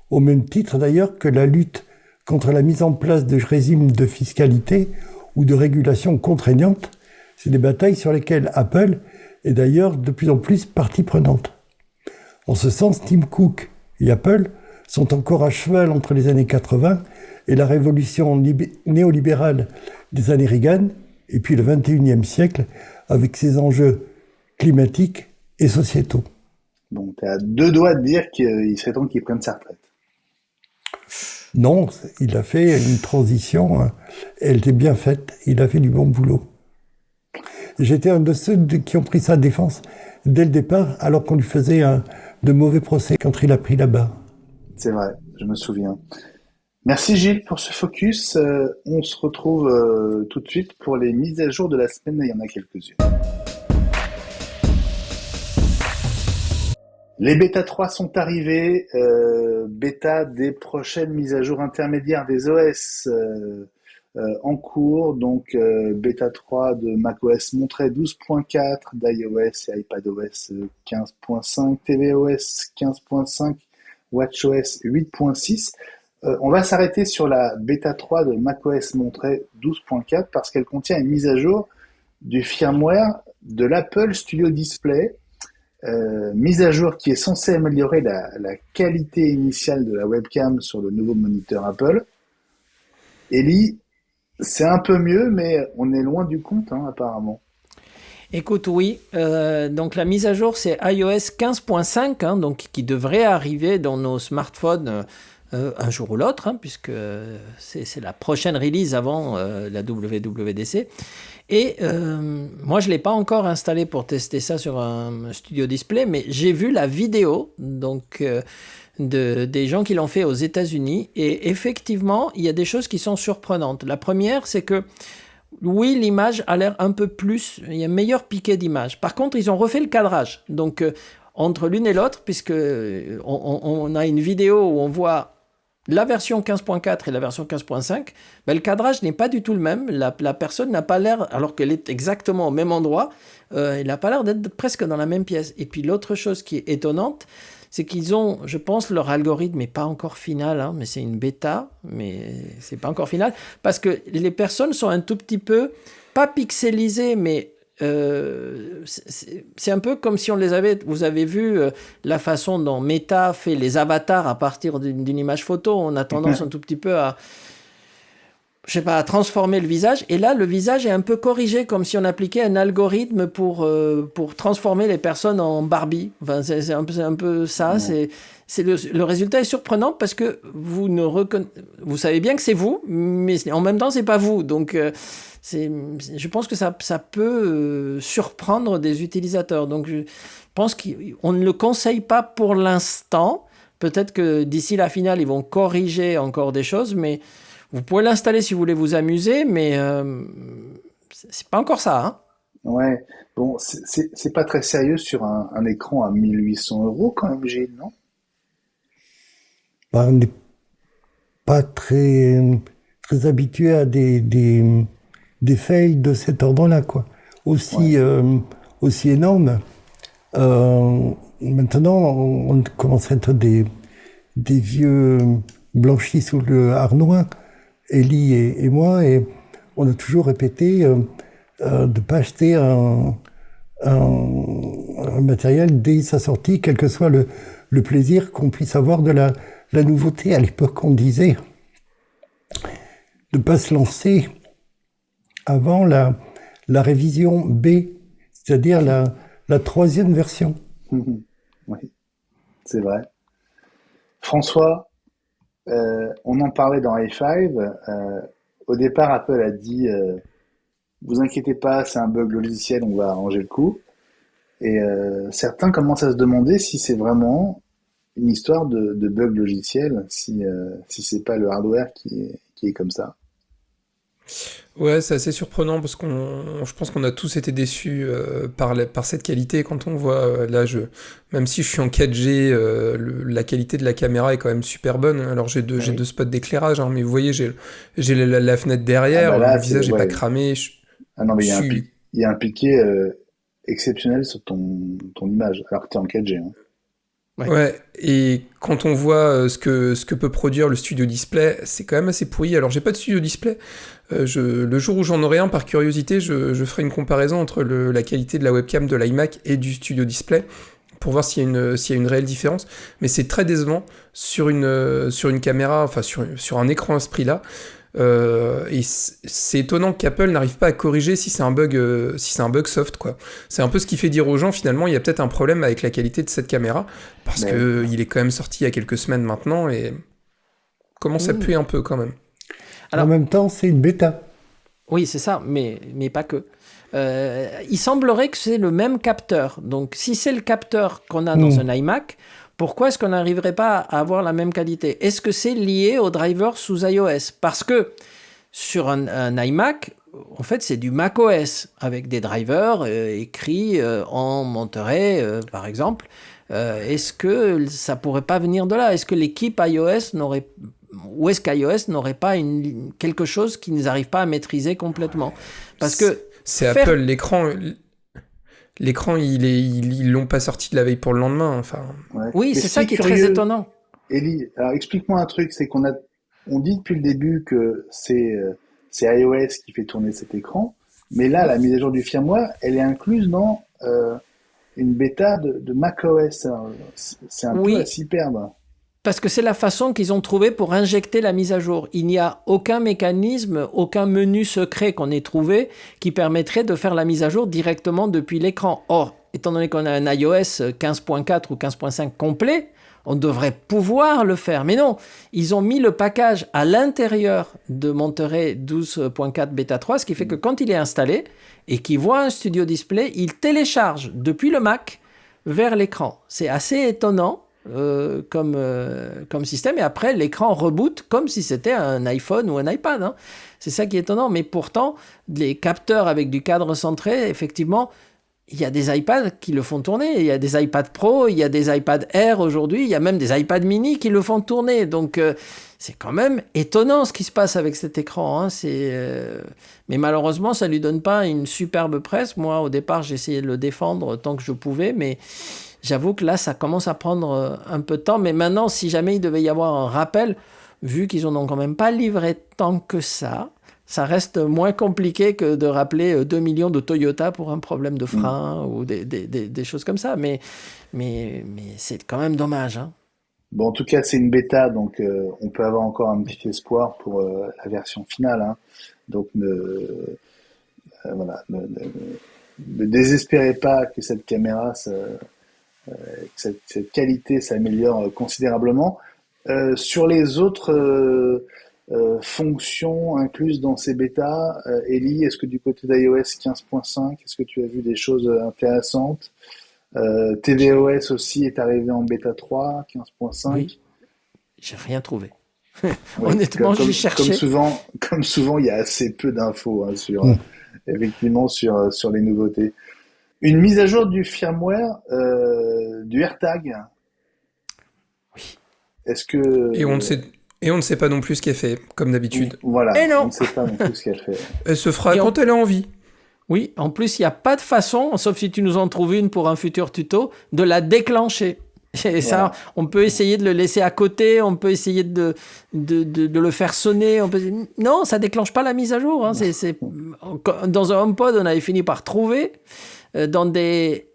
Au même titre d'ailleurs que la lutte contre la mise en place de régimes de fiscalité ou de régulation contraignantes, c'est des batailles sur lesquelles Apple est d'ailleurs de plus en plus partie prenante. En ce sens, Tim Cook et Apple sont encore à cheval entre les années 80 et la révolution néolibérale des années Reagan, et puis le 21e siècle, avec ses enjeux climatiques et sociétaux. Bon, tu as deux doigts de dire qu'il serait temps qu'il prenne sa retraite. Non, il a fait une transition, elle était bien faite, il a fait du bon boulot. J'étais un de ceux qui ont pris sa défense dès le départ, alors qu'on lui faisait de mauvais procès quand il a pris la barre. C'est vrai, je me souviens. Merci Gilles pour ce focus. On se retrouve tout de suite pour les mises à jour de la semaine. Il y en a quelques-unes. Les bêta 3 sont arrivés. Bêta des prochaines mises à jour intermédiaires des OS en cours. Donc bêta 3 de macOS Monterey 12.4, d'iOS et iPadOS 15.5, tvOS 15.5, watchOS 8.6. On va s'arrêter sur la bêta 3 de macOS Monterey 12.4 parce qu'elle contient une mise à jour du firmware de l'Apple Studio Display mise à jour qui est censée améliorer la qualité initiale de la webcam sur le nouveau moniteur Apple. Ellie, c'est un peu mieux, mais on est loin du compte, hein, apparemment. Écoute, oui. Donc la mise à jour, c'est iOS 15.5, hein, donc qui devrait arriver dans nos smartphones un jour ou l'autre, hein, puisque c'est la prochaine release avant la WWDC. Et moi, je ne l'ai pas encore installé pour tester ça sur un studio display, mais j'ai vu la vidéo donc, des gens qui l'ont fait aux États-Unis. Et effectivement, il y a des choses qui sont surprenantes. La première, c'est que oui, l'image a l'air un peu plus, il y a un meilleur piqué d'image. Par contre, ils ont refait le cadrage. Donc, entre l'une et l'autre, puisque on a une vidéo où on voit la version 15.4 et la version 15.5, ben, le cadrage n'est pas du tout le même. La personne n'a pas l'air, alors qu'elle est exactement au même endroit, elle n'a pas l'air d'être presque dans la même pièce. Et puis l'autre chose qui est étonnante, c'est qu'ils ont, je pense, leur algorithme n'est pas encore final, hein, mais c'est une bêta, mais c'est pas encore final, parce que les personnes sont un tout petit peu, pas pixelisées, mais c'est un peu comme si on les avait, vous avez vu la façon dont Meta fait les avatars à partir d'une image photo, on a tendance un tout petit peu à, je sais pas, à transformer le visage, et là le visage est un peu corrigé comme si on appliquait un algorithme pour transformer les personnes en Barbie. Enfin, c'est un peu ça. Le résultat est surprenant parce que vous savez bien que c'est vous, mais en même temps c'est pas vous. Donc je pense que ça peut surprendre des utilisateurs. Donc je pense qu'on ne le conseille pas pour l'instant. Peut-être que d'ici la finale ils vont corriger encore des choses, mais vous pouvez l'installer si vous voulez vous amuser, mais c'est pas encore ça, hein. Ouais, bon, c'est pas très sérieux sur un écran à 1 800 € quand même, Gilles, non? Bah, on n'est pas très habitué à des fails de cet ordre-là, quoi. Ouais. Aussi énormes. Maintenant, on commence à être des vieux blanchis sous le harnois, Ellie et moi, et on a toujours répété de ne pas acheter un matériel dès sa sortie, quel que soit le plaisir qu'on puisse avoir de la nouveauté. À l'époque, on disait de ne pas se lancer avant la révision B, c'est-à-dire la troisième version. Oui, c'est vrai. François, on en parlait dans i5. Au départ, Apple a dit vous inquiétez pas, c'est un bug logiciel, on va arranger le coup. Et certains commencent à se demander si c'est vraiment une histoire de bug logiciel, si c'est pas le hardware qui est comme ça. Ouais, c'est assez surprenant parce je pense qu'on a tous été déçus par cette qualité quand on voit même si je suis en 4G, la qualité de la caméra est quand même super bonne. Alors Ah j'ai oui. deux spots d'éclairage, hein, mais vous voyez, j'ai la fenêtre Ah bah derrière, mon là, c'est visage est pas ouais. cramé, Ah non, mais je suis il y a un piqué exceptionnel sur ton image, alors que t'es en 4G, hein. Ouais. Ouais, et quand on voit ce que peut produire le studio display, c'est quand même assez pourri. Alors j'ai pas de studio display. Le jour où j'en aurai un, par curiosité, je ferai une comparaison entre la qualité de la webcam de l'iMac et du studio display pour voir s'il y a une réelle différence. Mais c'est très décevant sur une caméra, enfin sur un écran à ce prix-là. Et c'est étonnant qu'Apple n'arrive pas à corriger si c'est un bug soft, quoi. C'est un peu ce qui fait dire aux gens, finalement, il y a peut-être un problème avec la qualité de cette caméra, parce Mais oui. que il est quand même sorti il y a quelques semaines maintenant, et commence à Mm. puer un peu quand même. En Alors, même temps, c'est une bêta. oui, c'est ça, mais pas que. Il semblerait que c'est le même capteur. Donc, si c'est le capteur qu'on a dans un iMac, pourquoi est-ce qu'on n'arriverait pas à avoir la même qualité? Est-ce que c'est lié au driver sous iOS? Parce que sur un iMac, en fait, c'est du macOS avec des drivers écrits en Monterey, par exemple. Est-ce que ça pourrait pas venir de là? Est-ce que l'équipe iOS n'aurait ou est-ce qu'iOS n'aurait pas quelque chose qu'ils n'arrivent pas à maîtriser complètement? Parce que C'est faire... Apple, l'écran, ils l'ont pas sorti de la veille pour le lendemain, enfin. Ouais. Oui, Mais c'est ce qui ça est qui est très curieux, étonnant. Ellie, alors explique-moi un truc, c'est on dit depuis le début que c'est iOS qui fait tourner cet écran, mais là, la mise à jour du firmware, elle est incluse dans une bêta de macOS. Alors, c'est un peu à s'y perdre. Parce que c'est la façon qu'ils ont trouvé pour injecter la mise à jour. Il n'y a aucun mécanisme, aucun menu secret qu'on ait trouvé qui permettrait de faire la mise à jour directement depuis l'écran. Or, étant donné qu'on a un iOS 15.4 ou 15.5 complet, on devrait pouvoir le faire. Mais non, ils ont mis le package à l'intérieur de Monterey 12.4 Beta 3, ce qui fait que quand il est installé et qu'il voit un Studio Display, il télécharge depuis le Mac vers l'écran. C'est assez étonnant. Comme système, et après l'écran reboot comme si c'était un iPhone ou un iPad, hein. C'est ça qui est étonnant, mais pourtant les capteurs avec du cadre centré, effectivement, il y a des iPads qui le font tourner, il y a des iPad Pro, il y a des iPad Air aujourd'hui, il y a même des iPad mini qui le font tourner, donc c'est quand même étonnant ce qui se passe avec cet écran, hein. Mais malheureusement ça lui donne pas une superbe presse. Moi au départ j'ai essayé de le défendre tant que je pouvais, mais j'avoue que là, ça commence à prendre un peu de temps. Mais maintenant, si jamais il devait y avoir un rappel, vu qu'ils n'en ont quand même pas livré tant que ça reste moins compliqué que de rappeler 2 millions de Toyota pour un problème de frein ou des choses comme ça. Mais c'est quand même dommage, hein. Bon, en tout cas, c'est une bêta, donc on peut avoir encore un petit espoir pour la version finale, hein. Donc, voilà, ne désespérez pas que cette caméra... cette qualité s'améliore considérablement. Sur les autres fonctions incluses dans ces bêtas, Ellie, est-ce que du côté d'iOS 15.5, est-ce que tu as vu des choses intéressantes? tvOS aussi est arrivé en bêta 3, 15.5. Oui, j'ai rien trouvé. Oui, Honnêtement, j'ai cherché. Comme souvent, il y a assez peu d'infos, hein, effectivement sur les nouveautés. Une mise à jour du firmware du AirTag. Oui. Est-ce que... Et on ne sait pas non plus ce qu'elle fait, comme d'habitude. Voilà, Et non. on ne sait pas non plus ce qu'elle fait. Elle se fera quand elle a envie. Oui, en plus, il n'y a pas de façon, sauf si tu nous en trouves une pour un futur tuto, de la déclencher. Et ça, on peut essayer de le laisser à côté, on peut essayer de le faire sonner. Non, ça ne déclenche pas la mise à jour, hein. Dans un HomePod, on avait fini par trouver. Dans des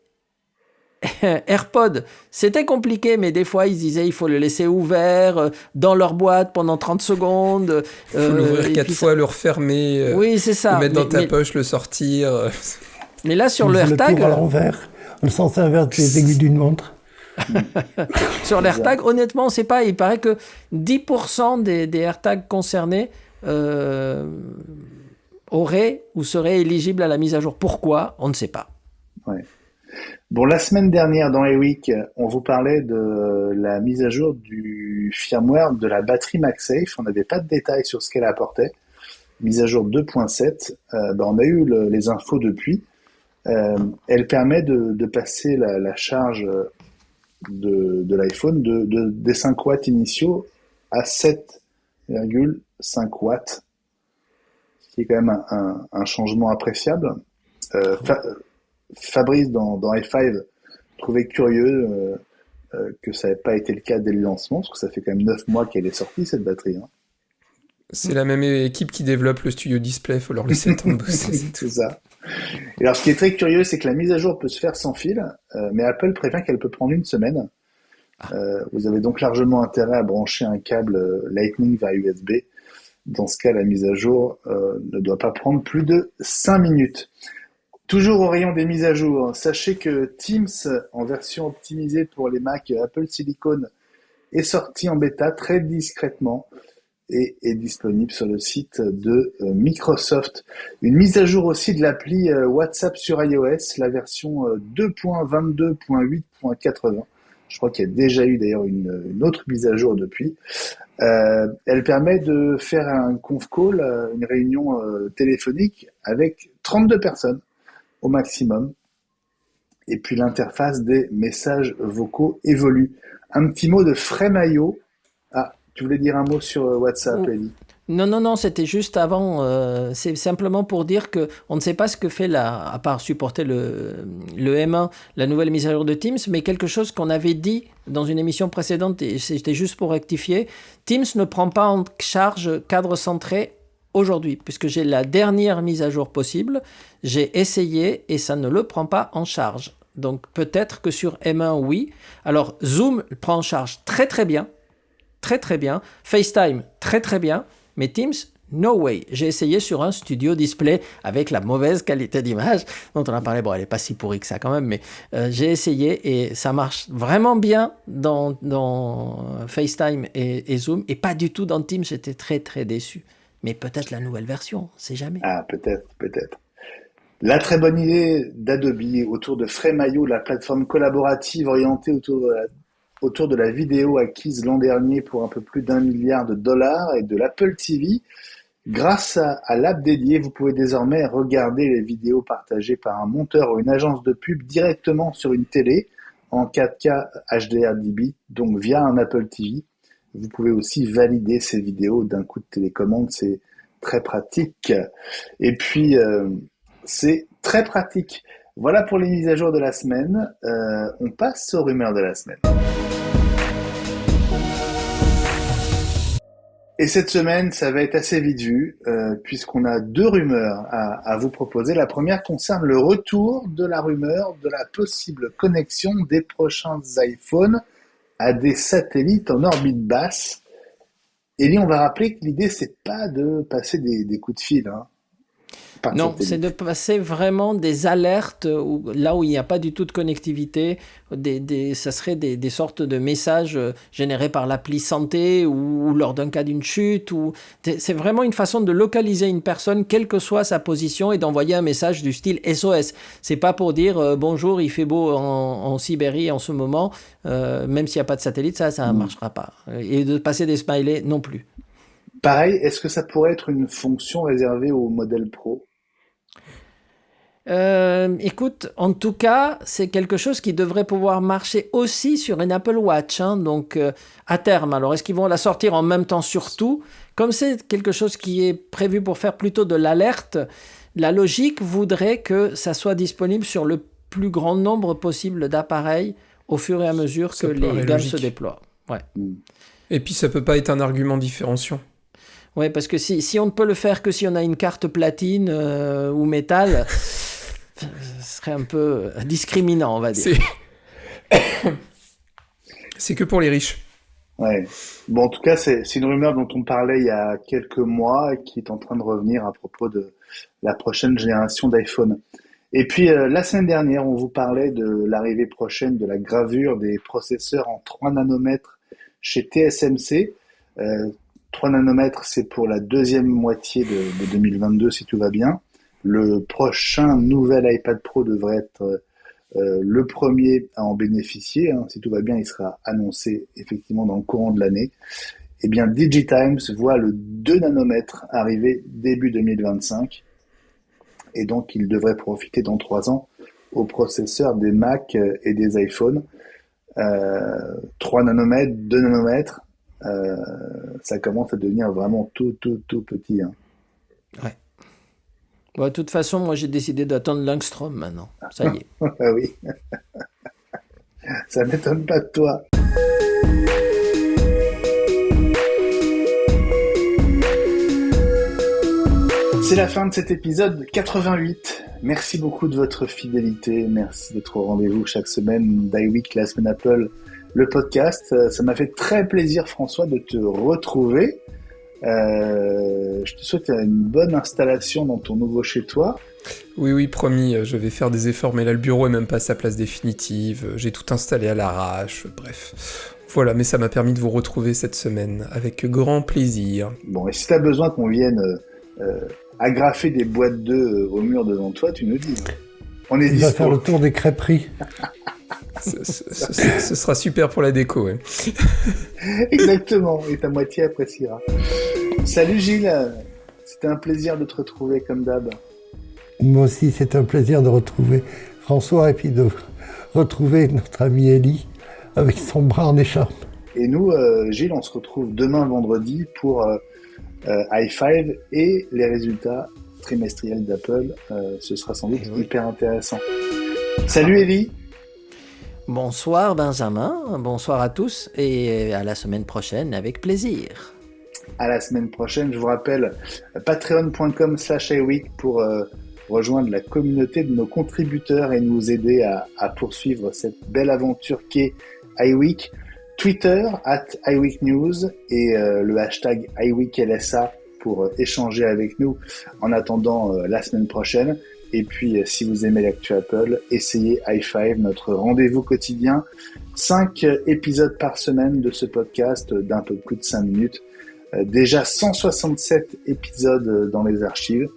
AirPods, c'était compliqué, mais des fois, ils disaient il faut le laisser ouvert dans leur boîte pendant 30 secondes. Il faut l'ouvrir 4 fois, le refermer, oui, c'est ça. le mettre dans ta poche, le sortir. Mais là, sur le AirTag... Le tour à l'envers, le sens inverse des aiguilles d'une montre. Sur l'AirTag, honnêtement, on ne sait pas. Il paraît que 10% des AirTags concernés auraient ou seraient éligibles à la mise à jour. Pourquoi ? On ne sait pas. Ouais. Bon, la semaine dernière, dans eWeek, on vous parlait de la mise à jour du firmware de la batterie MagSafe. On n'avait pas de détails sur ce qu'elle apportait. Mise à jour 2.7. On a eu les infos depuis. Elle permet de passer la charge de l'iPhone des 5 watts initiaux à 7,5 watts. Ce qui est quand même un changement appréciable. Fabrice dans i5 trouvait curieux que ça n'ait pas été le cas dès le lancement, parce que ça fait quand même 9 mois qu'elle est sortie, cette batterie, hein. C'est la même équipe qui développe le Studio Display, il faut leur laisser le temps de bosser. C'est ça. Et alors, ce qui est très curieux, c'est que la mise à jour peut se faire sans fil, mais Apple prévient qu'elle peut prendre une semaine. Vous avez donc largement intérêt à brancher un câble Lightning vers USB. Dans ce cas, la mise à jour ne doit pas prendre plus de 5 minutes. Toujours au rayon des mises à jour, sachez que Teams, en version optimisée pour les Mac Apple Silicon, est sorti en bêta très discrètement et est disponible sur le site de Microsoft. Une mise à jour aussi de l'appli WhatsApp sur iOS, la version 2.22.8.80. Je crois qu'il y a déjà eu d'ailleurs une autre mise à jour depuis. Elle permet de faire un conf call, une réunion téléphonique avec 32 personnes au maximum. Et puis l'interface des messages vocaux évolue. Un petit mot de Frame.io. Ah, tu voulais dire un mot sur WhatsApp, Ellie? Non, c'était juste avant. C'est simplement pour dire qu'on ne sait pas ce que fait, à part supporter le M1, la nouvelle mise à jour de Teams, mais quelque chose qu'on avait dit dans une émission précédente, et c'était juste pour rectifier. Teams ne prend pas en charge cadre centré aujourd'hui, puisque j'ai la dernière mise à jour possible. J'ai essayé et ça ne le prend pas en charge. Donc peut-être que sur M1, oui. Alors Zoom prend en charge très très bien. Très très bien. FaceTime, très très bien. Mais Teams, no way. J'ai essayé sur un studio display avec la mauvaise qualité d'image dont on a parlé. Bon, elle n'est pas si pourrie que ça quand même, mais j'ai essayé et ça marche vraiment bien dans FaceTime et Zoom et pas du tout dans Teams. J'étais très très déçu. Mais peut-être la nouvelle version, on ne sait jamais. Ah, peut-être. La très bonne idée d'Adobe autour de Frame.io, la plateforme collaborative orientée autour de la vidéo acquise l'an dernier pour un peu plus d'1 milliard de dollars et de l'Apple TV. Grâce à l'app dédiée, vous pouvez désormais regarder les vidéos partagées par un monteur ou une agence de pub directement sur une télé en 4K HDR10 donc via un Apple TV. Vous pouvez aussi valider ces vidéos d'un coup de télécommande, c'est très pratique. Et puis, c'est très pratique. Voilà pour les mises à jour de la semaine. On passe aux rumeurs de la semaine. Et cette semaine, ça va être assez vite vu, puisqu'on a 2 rumeurs à vous proposer. La première concerne le retour de la rumeur de la possible connexion des prochains iPhones à des satellites en orbite basse. Élie, on va rappeler que l'idée, c'est pas de passer des coups de fil, hein. Non, c'est de passer vraiment des alertes là où il n'y a pas du tout de connectivité. Ça serait des sortes de messages générés par l'appli santé ou lors d'un cas d'une chute. C'est vraiment une façon de localiser une personne, quelle que soit sa position, et d'envoyer un message du style SOS. C'est pas pour dire bonjour, il fait beau en Sibérie en ce moment, même s'il n'y a pas de satellite, ça ne marchera pas. Et de passer des smileys non plus. Pareil, est-ce que ça pourrait être une fonction réservée au modèle Pro ? Écoute, en tout cas, c'est quelque chose qui devrait pouvoir marcher aussi sur une Apple Watch, hein, donc à terme. Alors, est-ce qu'ils vont la sortir en même temps sur tout ? Comme c'est quelque chose qui est prévu pour faire plutôt de l'alerte, la logique voudrait que ça soit disponible sur le plus grand nombre possible d'appareils au fur et à mesure que les gammes se déploient. Ouais. Et puis, ça peut pas être un argument différenciant. Ouais, parce que si on ne peut le faire que si on a une carte platine ou métal, ce serait un peu discriminant, on va dire. C'est que pour les riches. Ouais. Bon, en tout cas, c'est une rumeur dont on parlait il y a quelques mois et qui est en train de revenir à propos de la prochaine génération d'iPhone. Et puis, la semaine dernière, on vous parlait de l'arrivée prochaine de la gravure des processeurs en 3 nanomètres chez TSMC. 3 nanomètres, c'est pour la deuxième moitié de 2022, si tout va bien. Le prochain nouvel iPad Pro devrait être le premier à en bénéficier. Hein. Si tout va bien, il sera annoncé effectivement dans le courant de l'année. Eh bien, DigiTimes voit le 2 nanomètres arriver début 2025. Et donc, il devrait profiter dans 3 ans aux processeurs des Mac et des iPhones. 3 nanomètres, 2 nanomètres. Ça commence à devenir vraiment tout petit. Hein. Ouais. Bon, de toute façon, moi j'ai décidé d'attendre l'Angstrom maintenant. Ça y est. Ah oui. Ça m'étonne pas de toi. C'est la fin de cet épisode 88. Merci beaucoup de votre fidélité. Merci d'être au rendez-vous chaque semaine d'iWeek, la semaine Apple, le podcast. Ça m'a fait très plaisir, François, de te retrouver. Je te souhaite une bonne installation dans ton nouveau chez-toi. Oui, promis, je vais faire des efforts, mais là, le bureau est même pas à sa place définitive. J'ai tout installé à l'arrache, bref. Voilà, mais ça m'a permis de vous retrouver cette semaine, avec grand plaisir. Bon, et si t'as besoin qu'on vienne agrafer des boîtes d'œufs au mur devant toi, tu nous dis. On est dispo. Il va faire le tour des crêperies. Ce sera super pour la déco, ouais. Exactement, et ta moitié appréciera. Salut Gilles, c'était un plaisir de te retrouver comme d'hab. Moi aussi, c'est un plaisir de retrouver François et puis de retrouver notre ami Élie avec son bras en écharpe. Et nous, Gilles, on se retrouve demain vendredi pour i5 et les résultats trimestriels d'Apple. Ce sera sans doute hyper intéressant. Salut Élie. Bonsoir Benjamin, bonsoir à tous et à la semaine prochaine avec plaisir. À la semaine prochaine, je vous rappelle patreon.com/iweek pour rejoindre la communauté de nos contributeurs et nous aider à poursuivre cette belle aventure qu'est iWeek. Twitter @iWeekNews et le hashtag iWeekLSA pour échanger avec nous en attendant la semaine prochaine. Et puis, si vous aimez l'actu Apple, essayez i5, notre rendez-vous quotidien. 5 épisodes par semaine de ce podcast d'un peu plus de 5 minutes. Déjà 167 épisodes dans les archives.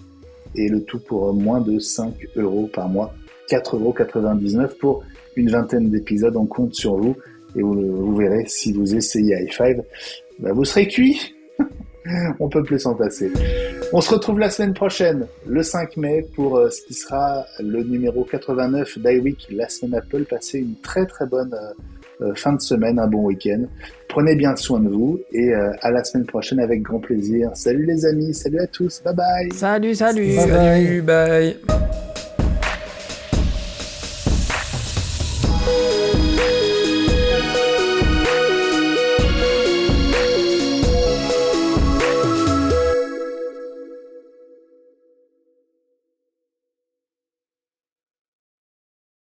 Et le tout pour moins de 5 € par mois. 4,99 € pour une vingtaine d'épisodes. On compte sur vous. Et vous verrez, si vous essayez i5, vous serez cuit. On peut plus s'en passer. On se retrouve la semaine prochaine, le 5 mai, pour ce qui sera le numéro 89 d'iWeek, la semaine Apple. Passez une très très bonne fin de semaine, un bon week-end. Prenez bien soin de vous et à la semaine prochaine avec grand plaisir. Salut les amis, salut à tous, bye bye. Salut. Salut, bye.